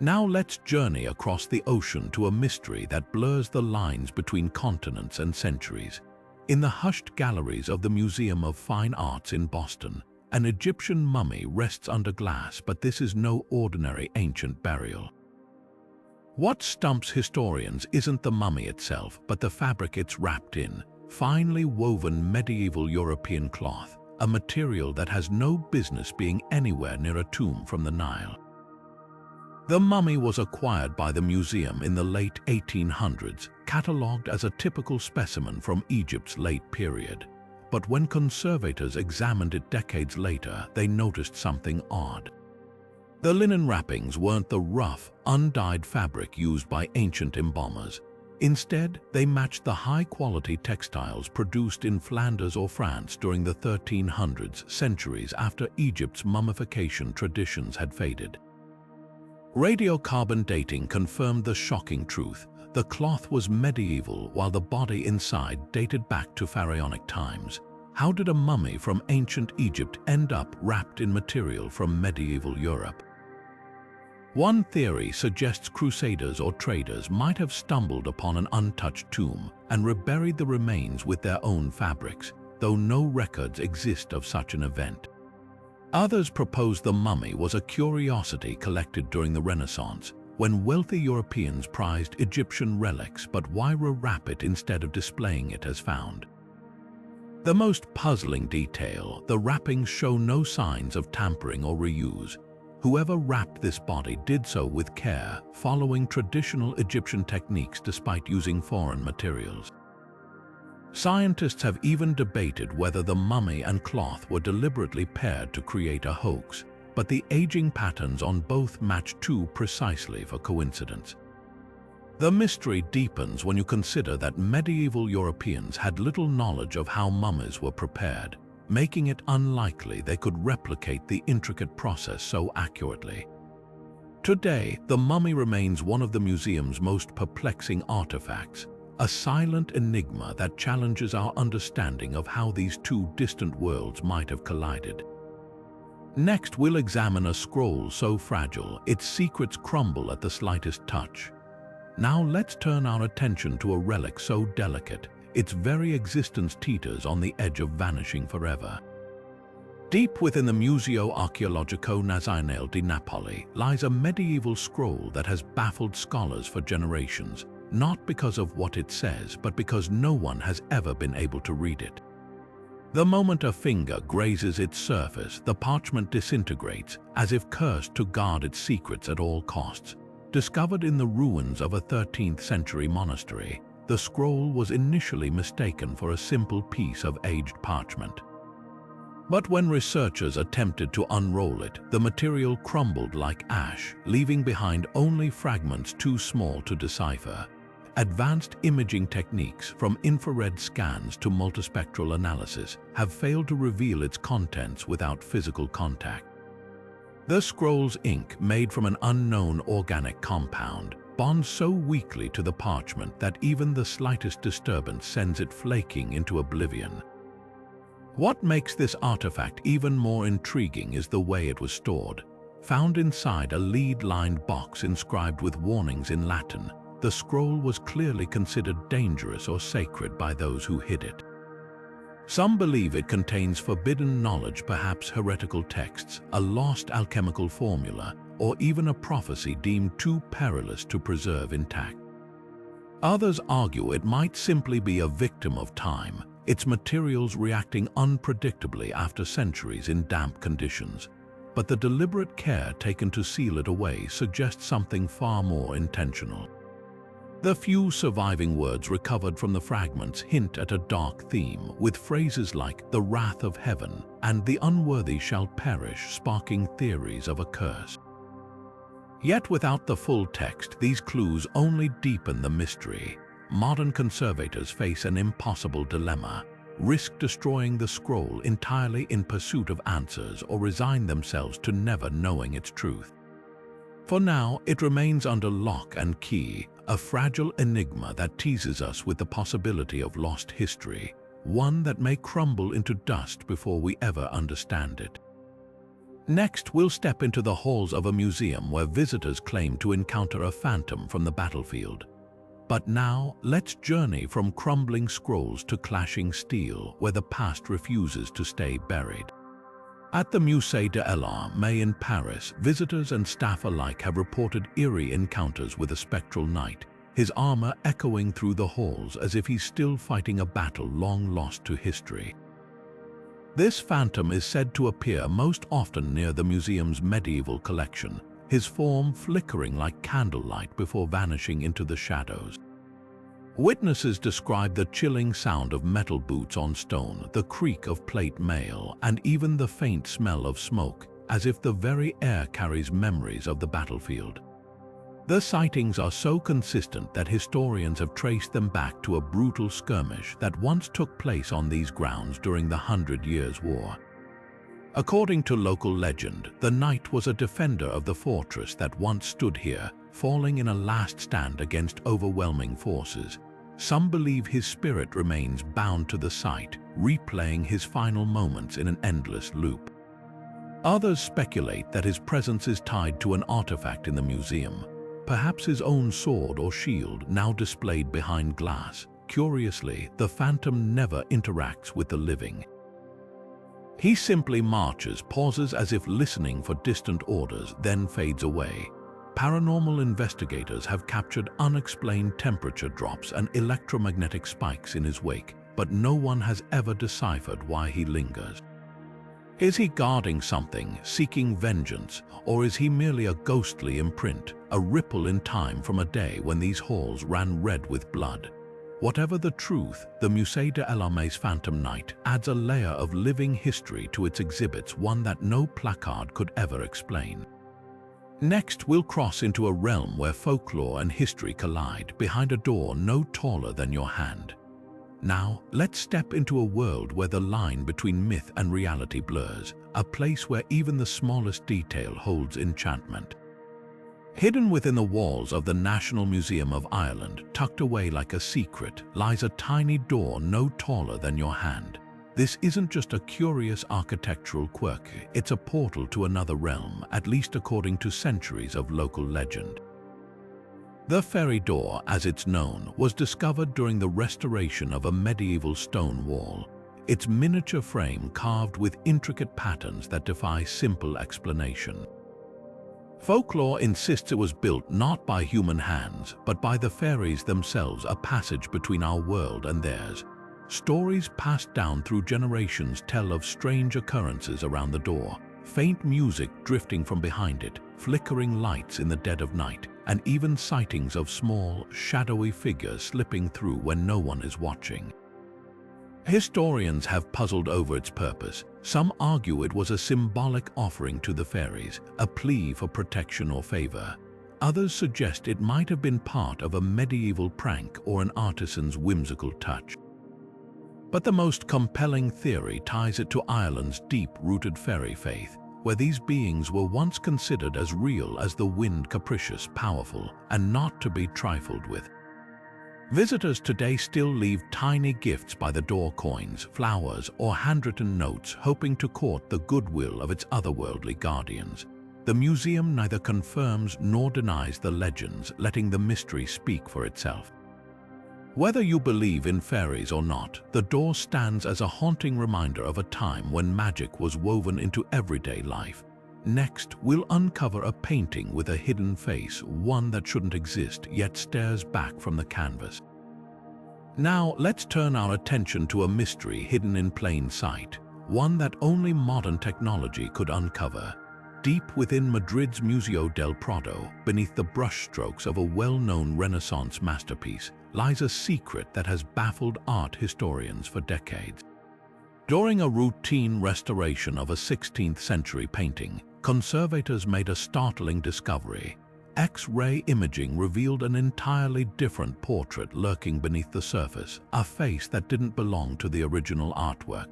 Now let's journey across the ocean to a mystery that blurs the lines between continents and centuries. In the hushed galleries of the Museum of Fine Arts in Boston, an Egyptian mummy rests under glass, but this is no ordinary ancient burial. What stumps historians isn't the mummy itself, but the fabric it's wrapped in, finely woven medieval European cloth, a material that has no business being anywhere near a tomb from the Nile. The mummy was acquired by the museum in the late 1800s, catalogued as a typical specimen from Egypt's late period. But when conservators examined it decades later, they noticed something odd. The linen wrappings weren't the rough, undyed fabric used by ancient embalmers. Instead, they matched the high-quality textiles produced in Flanders or France during the 1300s, centuries after Egypt's mummification traditions had faded. Radiocarbon dating confirmed the shocking truth. The cloth was medieval while the body inside dated back to pharaonic times. How did a mummy from ancient Egypt end up wrapped in material from medieval Europe? One theory suggests crusaders or traders might have stumbled upon an untouched tomb and reburied the remains with their own fabrics, though no records exist of such an event. Others propose the mummy was a curiosity collected during the Renaissance, when wealthy Europeans prized Egyptian relics, but why rewrap it instead of displaying it as found? The most puzzling detail, the wrappings show no signs of tampering or reuse. Whoever wrapped this body did so with care, following traditional Egyptian techniques despite using foreign materials. Scientists have even debated whether the mummy and cloth were deliberately paired to create a hoax, but the aging patterns on both match too precisely for coincidence. The mystery deepens when you consider that medieval Europeans had little knowledge of how mummies were prepared, making it unlikely they could replicate the intricate process so accurately. Today, the mummy remains one of the museum's most perplexing artifacts, a silent enigma that challenges our understanding of how these two distant worlds might have collided. Next, we'll examine a scroll so fragile its secrets crumble at the slightest touch. Now let's turn our attention to a relic so delicate, its very existence teeters on the edge of vanishing forever. Deep within the Museo Archeologico Nazionale di Napoli lies a medieval scroll that has baffled scholars for generations, not because of what it says, but because no one has ever been able to read it. The moment a finger grazes its surface, the parchment disintegrates, as if cursed to guard its secrets at all costs. Discovered in the ruins of a 13th century monastery, the scroll was initially mistaken for a simple piece of aged parchment. But when researchers attempted to unroll it, the material crumbled like ash, leaving behind only fragments too small to decipher. Advanced imaging techniques, from infrared scans to multispectral analysis, have failed to reveal its contents without physical contact. The scroll's ink, made from an unknown organic compound, bonds so weakly to the parchment that even the slightest disturbance sends it flaking into oblivion. What makes this artifact even more intriguing is the way it was stored. Found inside a lead-lined box inscribed with warnings in Latin, the scroll was clearly considered dangerous or sacred by those who hid it. Some believe it contains forbidden knowledge, perhaps heretical texts, a lost alchemical formula, or even a prophecy deemed too perilous to preserve intact. Others argue it might simply be a victim of time, its materials reacting unpredictably after centuries in damp conditions. But the deliberate care taken to seal it away suggests something far more intentional. The few surviving words recovered from the fragments hint at a dark theme, with phrases like "the wrath of heaven" and "the unworthy shall perish," sparking theories of a curse. Yet without the full text, these clues only deepen the mystery. Modern conservators face an impossible dilemma: risk destroying the scroll entirely in pursuit of answers, or resign themselves to never knowing its truth. For now, it remains under lock and key, a fragile enigma that teases us with the possibility of lost history, one that may crumble into dust before we ever understand it. Next, we'll step into the halls of a museum where visitors claim to encounter a phantom from the battlefield. But now, let's journey from crumbling scrolls to clashing steel, where the past refuses to stay buried. At the Musée de l'Arme in Paris, visitors and staff alike have reported eerie encounters with a spectral knight, his armor echoing through the halls as if he's still fighting a battle long lost to history. This phantom is said to appear most often near the museum's medieval collection, his form flickering like candlelight before vanishing into the shadows. Witnesses describe the chilling sound of metal boots on stone, the creak of plate mail, and even the faint smell of smoke, as if the very air carries memories of the battlefield. The sightings are so consistent that historians have traced them back to a brutal skirmish that once took place on these grounds during the 100 Years' War. According to local legend, the knight was a defender of the fortress that once stood here, falling in a last stand against overwhelming forces. Some believe his spirit remains bound to the site, replaying his final moments in an endless loop. Others speculate that his presence is tied to an artifact in the museum, perhaps his own sword or shield now displayed behind glass. Curiously, the phantom never interacts with the living. He simply marches, pauses as if listening for distant orders, then fades away. Paranormal investigators have captured unexplained temperature drops and electromagnetic spikes in his wake, but no one has ever deciphered why he lingers. Is he guarding something, seeking vengeance, or is he merely a ghostly imprint, a ripple in time from a day when these halls ran red with blood? Whatever the truth, the Musée de l'Arme's Phantom Knight adds a layer of living history to its exhibits, one that no placard could ever explain. Next, we'll cross into a realm where folklore and history collide, behind a door no taller than your hand. Now, let's step into a world where the line between myth and reality blurs, a place where even the smallest detail holds enchantment. Hidden within the walls of the Nationalmuseum of Ireland, tucked away like a secret, lies a tiny door no taller than your hand. This isn't just a curious architectural quirk, it's a portal to another realm, at least according to centuries of local legend. The fairy door, as it's known, was discovered during the restoration of a medieval stone wall, its miniature frame carved with intricate patterns that defy simple explanation. Folklore insists it was built not by human hands, but by the fairies themselves, a passage between our world and theirs. Stories passed down through generations tell of strange occurrences around the door, faint music drifting from behind it, flickering lights in the dead of night, and even sightings of small, shadowy figures slipping through when no one is watching. Historians have puzzled over its purpose. Some argue it was a symbolic offering to the fairies, a plea for protection or favor. Others suggest it might have been part of a medieval prank or an artisan's whimsical touch. But the most compelling theory ties it to Ireland's deep-rooted fairy faith, where these beings were once considered as real as the wind, capricious, powerful, and not to be trifled with. Visitors today still leave tiny gifts by the door, coins, flowers, or handwritten notes, hoping to court the goodwill of its otherworldly guardians. The museum neither confirms nor denies the legends, letting the mystery speak for itself. Whether you believe in fairies or not, the door stands as a haunting reminder of a time when magic was woven into everyday life. Next, we'll uncover a painting with a hidden face, one that shouldn't exist yet stares back from the canvas. Now, let's turn our attention to a mystery hidden in plain sight, one that only modern technology could uncover. Deep within Madrid's Museo del Prado, beneath the brushstrokes of a well-known Renaissance masterpiece, lies a secret that has baffled art historians for decades. During a routine restoration of a 16th-century painting, conservators made a startling discovery. X-ray imaging revealed an entirely different portrait lurking beneath the surface, a face that didn't belong to the original artwork.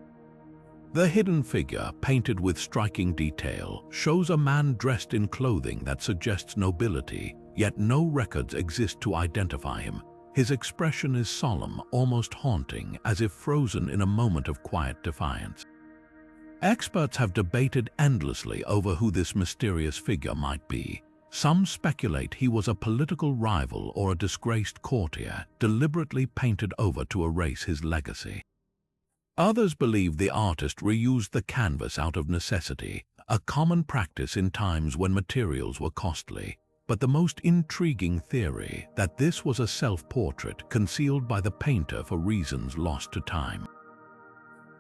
The hidden figure, painted with striking detail, shows a man dressed in clothing that suggests nobility, yet no records exist to identify him. His expression is solemn, almost haunting, as if frozen in a moment of quiet defiance. Experts have debated endlessly over who this mysterious figure might be. Some speculate he was a political rival or a disgraced courtier, deliberately painted over to erase his legacy. Others believe the artist reused the canvas out of necessity, a common practice in times when materials were costly. But the most intriguing theory that this was a self-portrait concealed by the painter for reasons lost to time.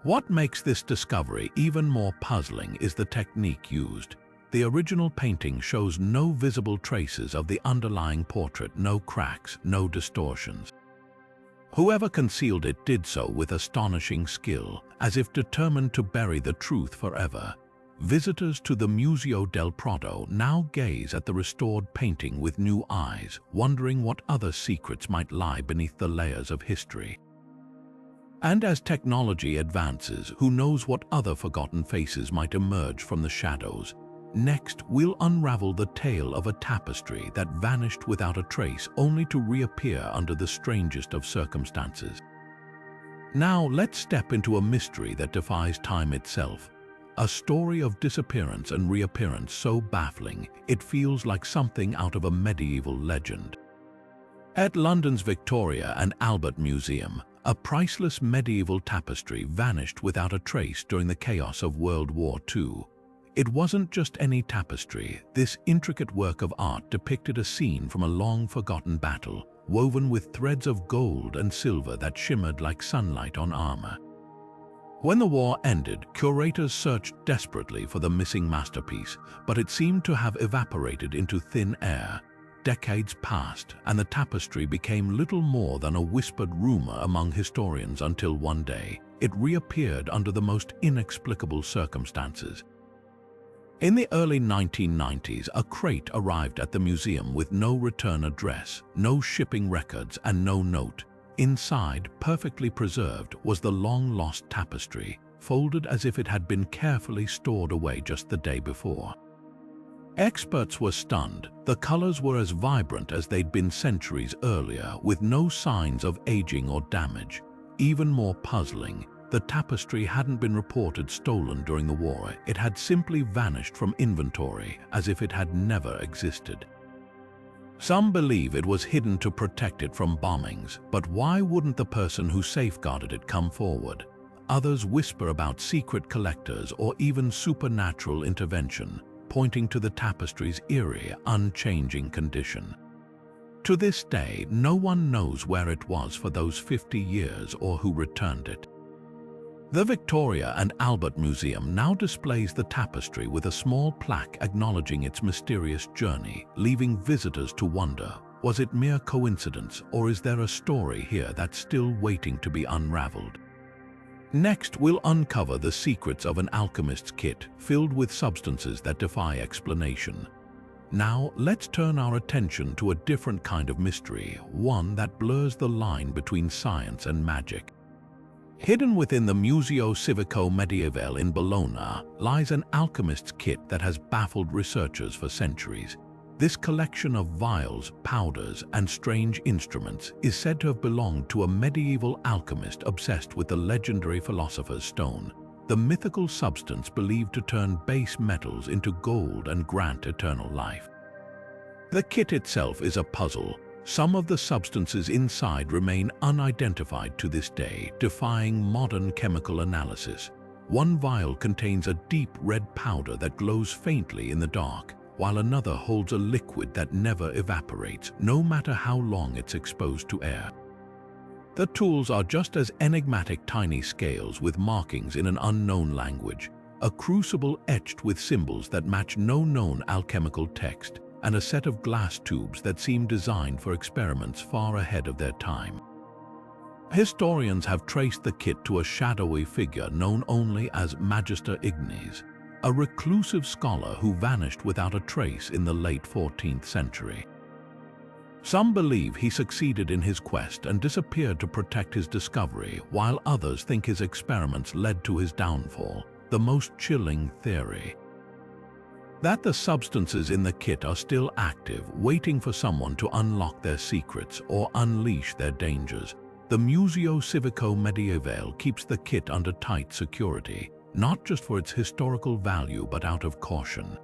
What makes this discovery even more puzzling is the technique used. The original painting shows no visible traces of the underlying portrait, no cracks, no distortions. Whoever concealed it did so with astonishing skill, as if determined to bury the truth forever. Visitors to the Museo del Prado now gaze at the restored painting with new eyes, wondering what other secrets might lie beneath the layers of history. And as technology advances, who knows what other forgotten faces might emerge from the shadows. Next, we'll unravel the tale of a tapestry that vanished without a trace, only to reappear under the strangest of circumstances. Now let's step into a mystery that defies time itself. A story of disappearance and reappearance so baffling, it feels like something out of a medieval legend. At London's Victoria and Albert Museum, a priceless medieval tapestry vanished without a trace during the chaos of World War II. It wasn't just any tapestry. This intricate work of art depicted a scene from a long-forgotten battle, woven with threads of gold and silver that shimmered like sunlight on armor. When the war ended, curators searched desperately for the missing masterpiece, but it seemed to have evaporated into thin air. Decades passed, and the tapestry became little more than a whispered rumor among historians until one day, it reappeared under the most inexplicable circumstances. In the early 1990s, a crate arrived at the museum with no return address, no shipping records, and no note. Inside, perfectly preserved, was the long-lost tapestry, folded as if it had been carefully stored away just the day before. Experts were stunned. The colors were as vibrant as they'd been centuries earlier, with no signs of aging or damage. Even more puzzling, the tapestry hadn't been reported stolen during the war. It had simply vanished from inventory, as if it had never existed. Some believe it was hidden to protect it from bombings, but why wouldn't the person who safeguarded it come forward? Others whisper about secret collectors or even supernatural intervention, pointing to the tapestry's eerie, unchanging condition. To this day, no one knows where it was for those 50 years or who returned it. The Victoria and Albert Museum now displays the tapestry with a small plaque acknowledging its mysterious journey, leaving visitors to wonder, was it mere coincidence, or is there a story here that's still waiting to be unraveled? Next, we'll uncover the secrets of an alchemist's kit filled with substances that defy explanation. Now, let's turn our attention to a different kind of mystery, one that blurs the line between science and magic. Hidden within the Museo Civico Medievale in Bologna lies an alchemist's kit that has baffled researchers for centuries. This collection of vials, powders, and strange instruments is said to have belonged to a medieval alchemist obsessed with the legendary philosopher's stone, the mythical substance believed to turn base metals into gold and grant eternal life. The kit itself is a puzzle. Some of the substances inside remain unidentified to this day, defying modern chemical analysis. One vial contains a deep red powder that glows faintly in the dark, while another holds a liquid that never evaporates, no matter how long it's exposed to air. The tools are just as enigmatic, tiny scales with markings in an unknown language, a crucible etched with symbols that match no known alchemical text, and a set of glass tubes that seem designed for experiments far ahead of their time. Historians have traced the kit to a shadowy figure known only as Magister Ignes, a reclusive scholar who vanished without a trace in the late 14th century. Some believe he succeeded in his quest and disappeared to protect his discovery, while others think his experiments led to his downfall. The most chilling theory: that the substances in the kit are still active, waiting for someone to unlock their secrets or unleash their dangers. The Museo Civico Medievale keeps the kit under tight security, not just for its historical value but out of caution.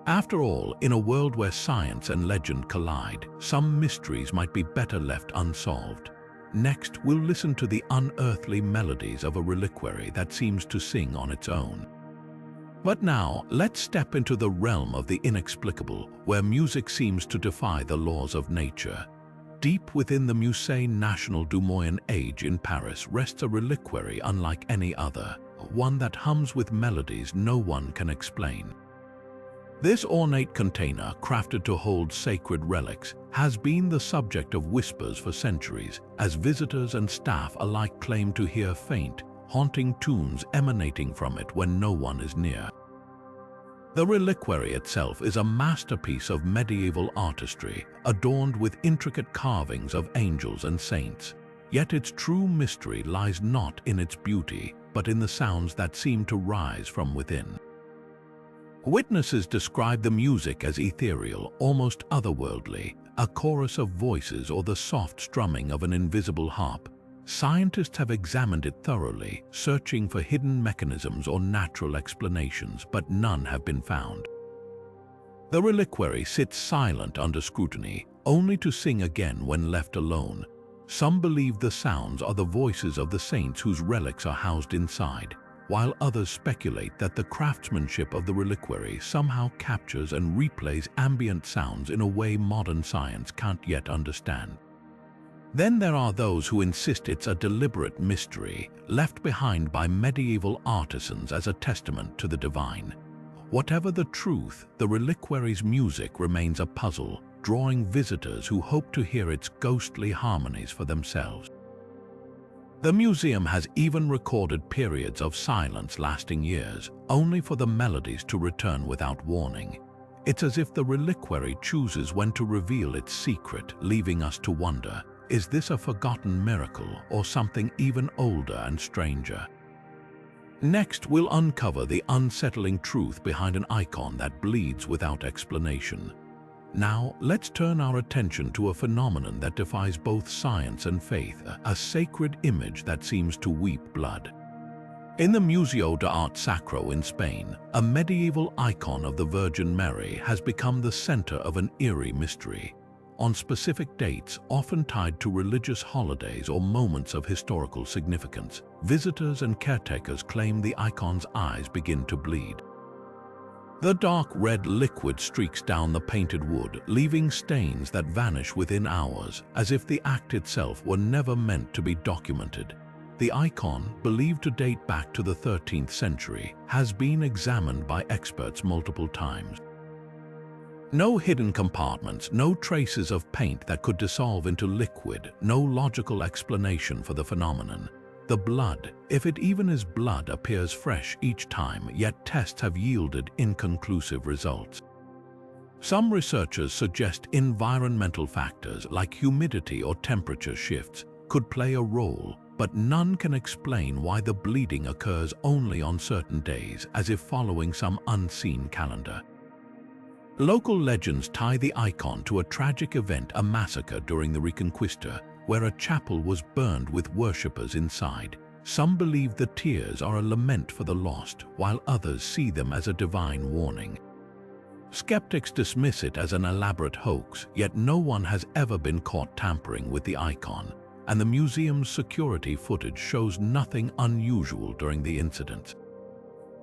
After all, in a world where science and legend collide, some mysteries might be better left unsolved. Next, we'll listen to the unearthly melodies of a reliquary that seems to sing on its own. But now, let's step into the realm of the inexplicable, where music seems to defy the laws of nature. Deep within the Musée National du Moyen Age in Paris rests a reliquary unlike any other, one that hums with melodies no one can explain. This ornate container, crafted to hold sacred relics, has been the subject of whispers for centuries, as visitors and staff alike claim to hear faint, haunting tunes emanating from it when no one is near. The reliquary itself is a masterpiece of medieval artistry, adorned with intricate carvings of angels and saints. Yet its true mystery lies not in its beauty, but in the sounds that seem to rise from within. Witnesses describe the music as ethereal, almost otherworldly, a chorus of voices or the soft strumming of an invisible harp. Scientists have examined it thoroughly, searching for hidden mechanisms or natural explanations, but none have been found. The reliquary sits silent under scrutiny, only to sing again when left alone. Some believe the sounds are the voices of the saints whose relics are housed inside, while others speculate that the craftsmanship of the reliquary somehow captures and replays ambient sounds in a way modern science can't yet understand. Then there are those who insist it's a deliberate mystery, left behind by medieval artisans as a testament to the divine. Whatever the truth, the reliquary's music remains a puzzle, drawing visitors who hope to hear its ghostly harmonies for themselves. The museum has even recorded periods of silence lasting years, only for the melodies to return without warning. It's as if the reliquary chooses when to reveal its secret, leaving us to wonder, is this a forgotten miracle or something even older and stranger? Next, we'll uncover the unsettling truth behind an icon that bleeds without explanation. Now, let's turn our attention to a phenomenon that defies both science and faith, a sacred image that seems to weep blood. In the Museo de Arte Sacro in Spain, a medieval icon of the Virgin Mary has become the center of an eerie mystery. On specific dates, often tied to religious holidays or moments of historical significance, visitors and caretakers claim the icon's eyes begin to bleed. The dark red liquid streaks down the painted wood, leaving stains that vanish within hours, as if the act itself were never meant to be documented. The icon, believed to date back to the 13th century, has been examined by experts multiple times. No hidden compartments, no traces of paint that could dissolve into liquid, no logical explanation for the phenomenon. The blood, if it even is blood, appears fresh each time, yet tests have yielded inconclusive results. Some researchers suggest environmental factors like humidity or temperature shifts could play a role, but none can explain why the bleeding occurs only on certain days, as if following some unseen calendar. Local legends tie the icon to a tragic event, a massacre during the Reconquista, where a chapel was burned with worshippers inside. Some believe the tears are a lament for the lost, while others see them as a divine warning. Skeptics dismiss it as an elaborate hoax, yet no one has ever been caught tampering with the icon, and the museum's security footage shows nothing unusual during the incident.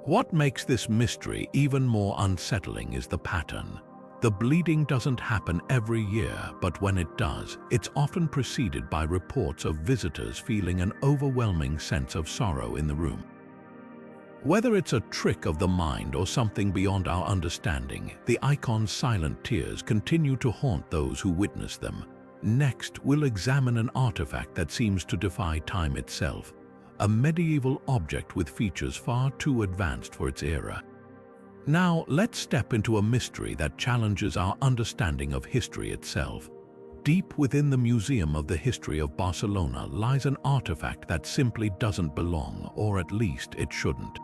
What makes this mystery even more unsettling is the pattern. The bleeding doesn't happen every year, but when it does, it's often preceded by reports of visitors feeling an overwhelming sense of sorrow in the room. Whether it's a trick of the mind or something beyond our understanding, the icon's silent tears continue to haunt those who witness them. Next, we'll examine an artifact that seems to defy time itself, a medieval object with features far too advanced for its era. Now, let's step into a mystery that challenges our understanding of history itself. Deep within the Museum of the History of Barcelona lies an artifact that simply doesn't belong, or at least it shouldn't.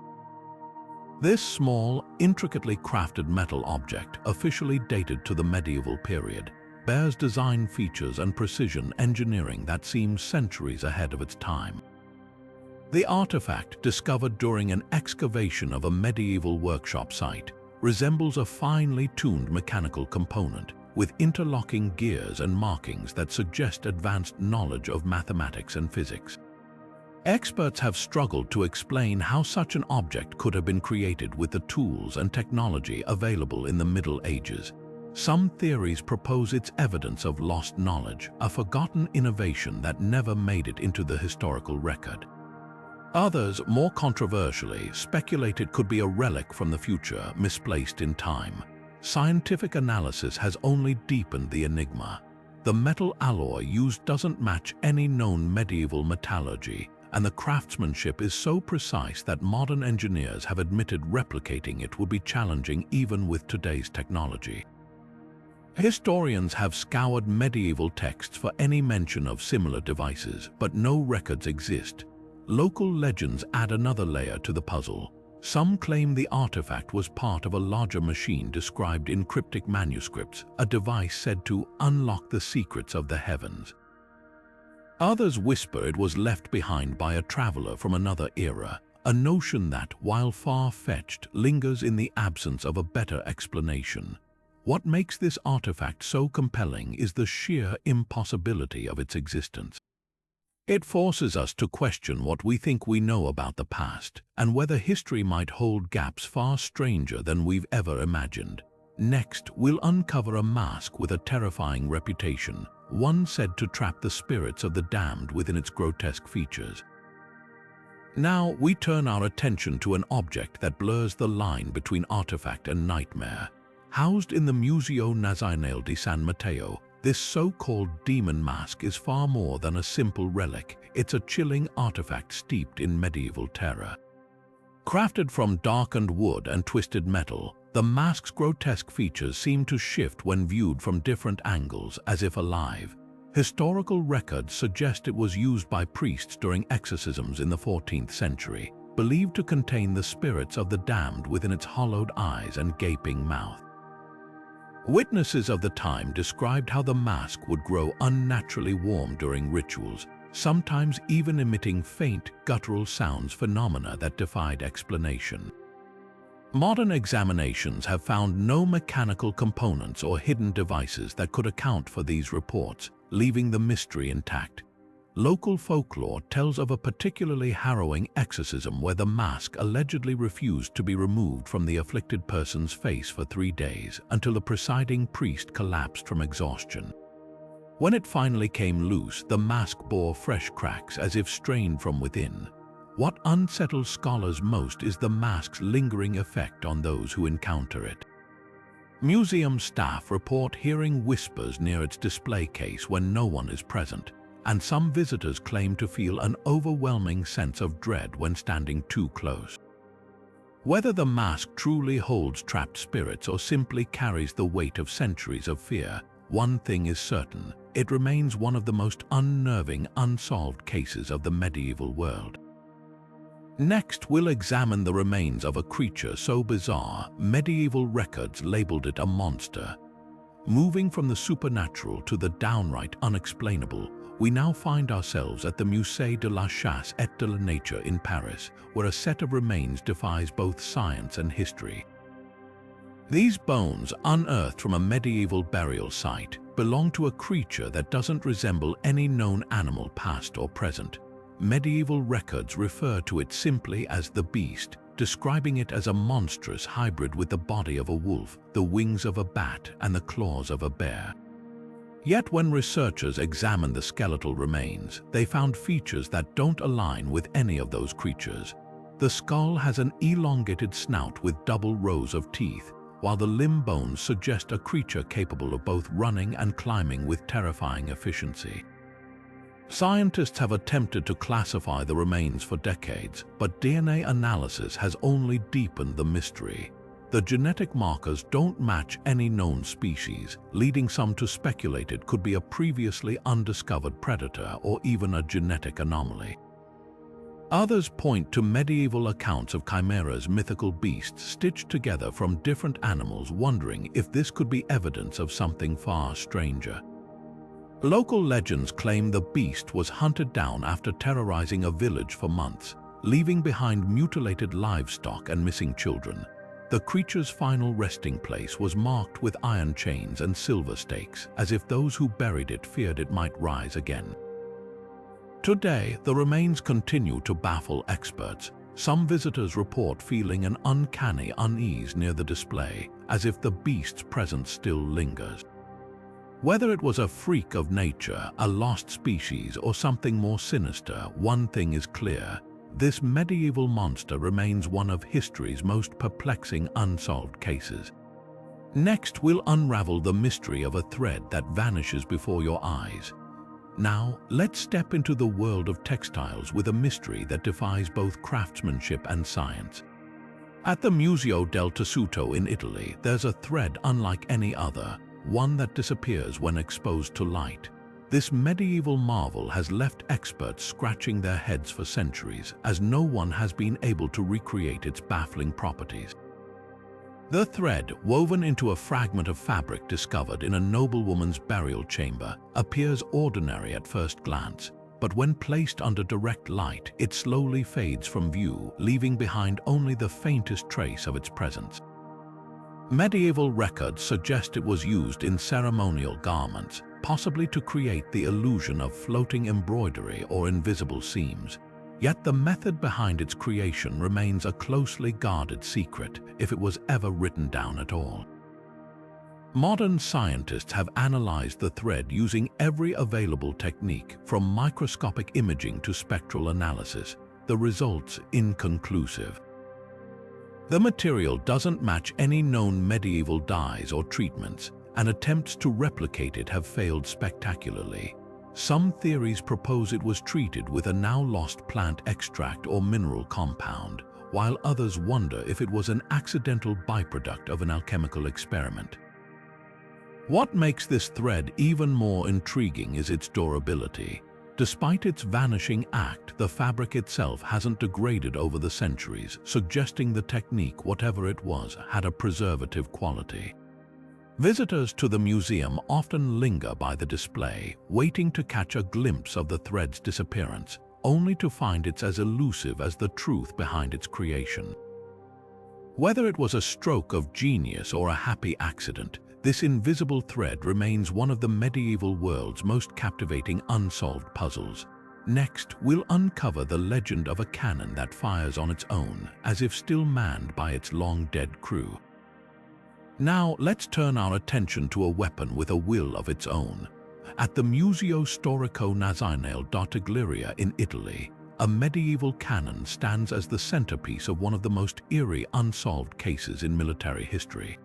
This small, intricately crafted metal object, officially dated to the medieval period, bears design features and precision engineering that seems centuries ahead of its time. The artifact, discovered during an excavation of a medieval workshop site, resembles a finely tuned mechanical component with interlocking gears and markings that suggest advanced knowledge of mathematics and physics. Experts have struggled to explain how such an object could have been created with the tools and technology available in the Middle Ages. Some theories propose its evidence of lost knowledge, a forgotten innovation that never made it into the historical record. Others, more controversially, speculate it could be a relic from the future, misplaced in time. Scientific analysis has only deepened the enigma. The metal alloy used doesn't match any known medieval metallurgy, and the craftsmanship is so precise that modern engineers have admitted replicating it would be challenging even with today's technology. Historians have scoured medieval texts for any mention of similar devices, but no records exist. Local legends add another layer to the puzzle. Some claim the artifact was part of a larger machine described in cryptic manuscripts, a device said to unlock the secrets of the heavens. Others whisper it was left behind by a traveler from another era, a notion that, while far-fetched, lingers in the absence of a better explanation. What makes this artifact so compelling is the sheer impossibility of its existence. It forces us to question what we think we know about the past, and whether history might hold gaps far stranger than we've ever imagined. Next, we'll uncover a mask with a terrifying reputation, one said to trap the spirits of the damned within its grotesque features. Now, we turn our attention to an object that blurs the line between artifact and nightmare. Housed in the Museo Nacional di San Matteo, this so-called demon mask is far more than a simple relic. It's a chilling artifact steeped in medieval terror. Crafted from darkened wood and twisted metal, the mask's grotesque features seem to shift when viewed from different angles, as if alive. Historical records suggest it was used by priests during exorcisms in the 14th century, believed to contain the spirits of the damned within its hollowed eyes and gaping mouth. Witnesses of the time described how the mask would grow unnaturally warm during rituals, sometimes even emitting faint, guttural sounds, phenomena that defied explanation. Modern examinations have found no mechanical components or hidden devices that could account for these reports, leaving the mystery intact. Local folklore tells of a particularly harrowing exorcism where the mask allegedly refused to be removed from the afflicted person's face for 3 days until the presiding priest collapsed from exhaustion. When it finally came loose, the mask bore fresh cracks as if strained from within. What unsettles scholars most is the mask's lingering effect on those who encounter it. Museum staff report hearing whispers near its display case when no one is present, and some visitors claim to feel an overwhelming sense of dread when standing too close. Whether the mask truly holds trapped spirits or simply carries the weight of centuries of fear, one thing is certain: it remains one of the most unnerving, unsolved cases of the medieval world. Next, we'll examine the remains of a creature so bizarre, medieval records labeled it a monster. Moving from the supernatural to the downright unexplainable, we now find ourselves at the Musée de la Chasse et de la Nature in Paris, where a set of remains defies both science and history. These bones, unearthed from a medieval burial site, belong to a creature that doesn't resemble any known animal past or present. Medieval records refer to it simply as the beast, describing it as a monstrous hybrid with the body of a wolf, the wings of a bat, and the claws of a bear. Yet when researchers examined the skeletal remains, they found features that don't align with any of those creatures. The skull has an elongated snout with double rows of teeth, while the limb bones suggest a creature capable of both running and climbing with terrifying efficiency. Scientists have attempted to classify the remains for decades, but DNA analysis has only deepened the mystery. The genetic markers don't match any known species, leading some to speculate it could be a previously undiscovered predator or even a genetic anomaly. Others point to medieval accounts of chimeras, mythical beasts stitched together from different animals, wondering if this could be evidence of something far stranger. Local legends claim the beast was hunted down after terrorizing a village for months, leaving behind mutilated livestock and missing children. The creature's final resting place was marked with iron chains and silver stakes, as if those who buried it feared it might rise again. Today, the remains continue to baffle experts. Some visitors report feeling an uncanny unease near the display, as if the beast's presence still lingers. Whether it was a freak of nature, a lost species, or something more sinister, one thing is clear: this medieval monster remains one of history's most perplexing unsolved cases. Next, we'll unravel the mystery of a thread that vanishes before your eyes. Now, let's step into the world of textiles with a mystery that defies both craftsmanship and science. At the Museo del Tessuto in Italy, there's a thread unlike any other, one that disappears when exposed to light. This medieval marvel has left experts scratching their heads for centuries, as no one has been able to recreate its baffling properties. The thread, woven into a fragment of fabric discovered in a noblewoman's burial chamber, appears ordinary at first glance, but when placed under direct light, it slowly fades from view, leaving behind only the faintest trace of its presence. Medieval records suggest it was used in ceremonial garments, possibly to create the illusion of floating embroidery or invisible seams. Yet the method behind its creation remains a closely guarded secret, if it was ever written down at all. Modern scientists have analyzed the thread using every available technique, from microscopic imaging to spectral analysis. The results inconclusive. The material doesn't match any known medieval dyes or treatments, and attempts to replicate it have failed spectacularly. Some theories propose it was treated with a now-lost plant extract or mineral compound, while others wonder if it was an accidental byproduct of an alchemical experiment. What makes this thread even more intriguing is its durability. Despite its vanishing act, the fabric itself hasn't degraded over the centuries, suggesting the technique, whatever it was, had a preservative quality. Visitors to the museum often linger by the display, waiting to catch a glimpse of the thread's disappearance, only to find it's as elusive as the truth behind its creation. Whether it was a stroke of genius or a happy accident, this invisible thread remains one of the medieval world's most captivating unsolved puzzles. Next, we'll uncover the legend of a cannon that fires on its own, as if still manned by its long-dead crew. Now, let's turn our attention to a weapon with a will of its own. At the Museo Storico Nazionale d'Artiglieria in Italy, a medieval cannon stands as the centerpiece of one of the most eerie unsolved cases in military history.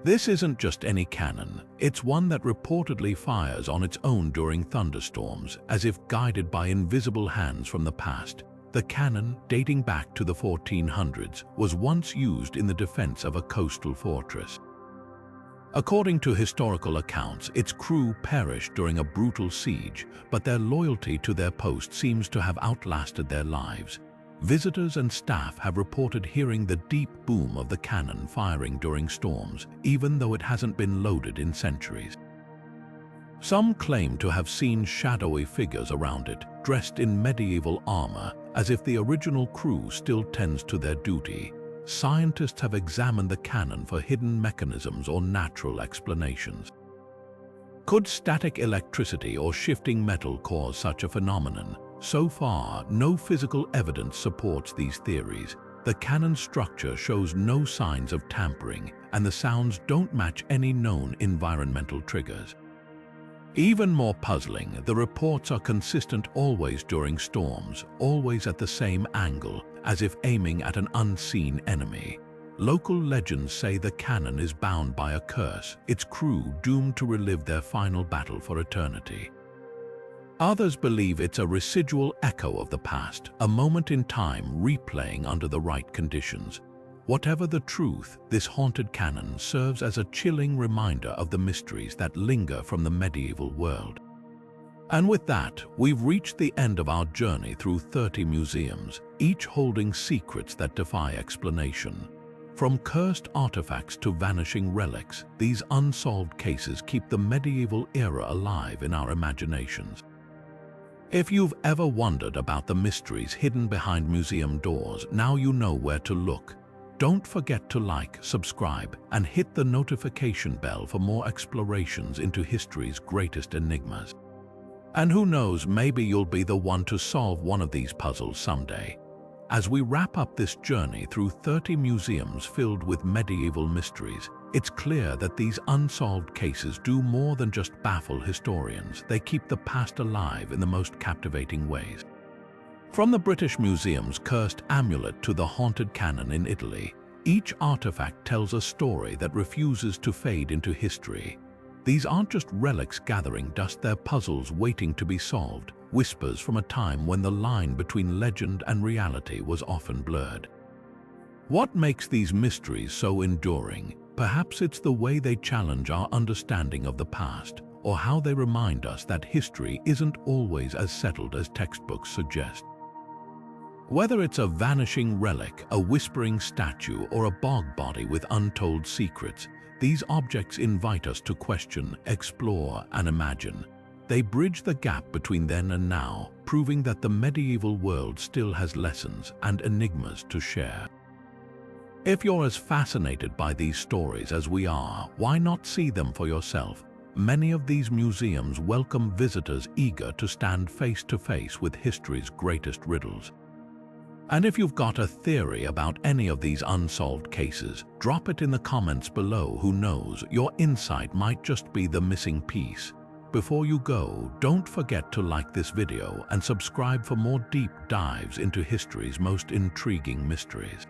This isn't just any cannon, it's one that reportedly fires on its own during thunderstorms, as if guided by invisible hands from the past. The cannon, dating back to the 1400s, was once used in the defense of a coastal fortress. According to historical accounts, its crew perished during a brutal siege, but their loyalty to their post seems to have outlasted their lives. Visitors and staff have reported hearing the deep boom of the cannon firing during storms, even though it hasn't been loaded in centuries. Some claim to have seen shadowy figures around it, dressed in medieval armor, as if the original crew still tends to their duty. Scientists have examined the cannon for hidden mechanisms or natural explanations. Could static electricity or shifting metal cause such a phenomenon? So far, no physical evidence supports these theories. The cannon's structure shows no signs of tampering, and the sounds don't match any known environmental triggers. Even more puzzling, the reports are consistent always during storms, always at the same angle, as if aiming at an unseen enemy. Local legends say the cannon is bound by a curse, its crew doomed to relive their final battle for eternity. Others believe it's a residual echo of the past, a moment in time replaying under the right conditions. Whatever the truth, this haunted cannon serves as a chilling reminder of the mysteries that linger from the medieval world. And with that, we've reached the end of our journey through 30 museums, each holding secrets that defy explanation. From cursed artifacts to vanishing relics, these unsolved cases keep the medieval era alive in our imaginations. If you've ever wondered about the mysteries hidden behind museum doors, now you know where to look. Don't forget to like, subscribe, and hit the notification bell for more explorations into history's greatest enigmas. And who knows, maybe you'll be the one to solve one of these puzzles someday. As we wrap up this journey through 30 museums filled with medieval mysteries, it's clear that these unsolved cases do more than just baffle historians. They keep the past alive in the most captivating ways. From the British Museum's cursed amulet to the haunted cannon in Italy, each artifact tells a story that refuses to fade into history. These aren't just relics gathering dust, they're puzzles waiting to be solved, whispers from a time when the line between legend and reality was often blurred. What makes these mysteries so enduring? Perhaps it's the way they challenge our understanding of the past, or how they remind us that history isn't always as settled as textbooks suggest. Whether it's a vanishing relic, a whispering statue, or a bog body with untold secrets, these objects invite us to question, explore, and imagine. They bridge the gap between then and now, proving that the medieval world still has lessons and enigmas to share. If you're as fascinated by these stories as we are, why not see them for yourself? Many of these museums welcome visitors eager to stand face to face with history's greatest riddles. And if you've got a theory about any of these unsolved cases, drop it in the comments below. Who knows, your insight might just be the missing piece. Before you go, don't forget to like this video and subscribe for more deep dives into history's most intriguing mysteries.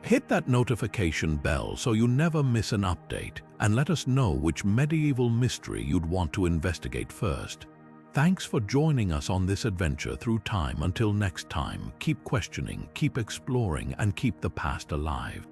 Hit that notification bell so you never miss an update, and let us know which medieval mystery you'd want to investigate first. Thanks for joining us on this adventure through time. Until next time, keep questioning, keep exploring, and keep the past alive.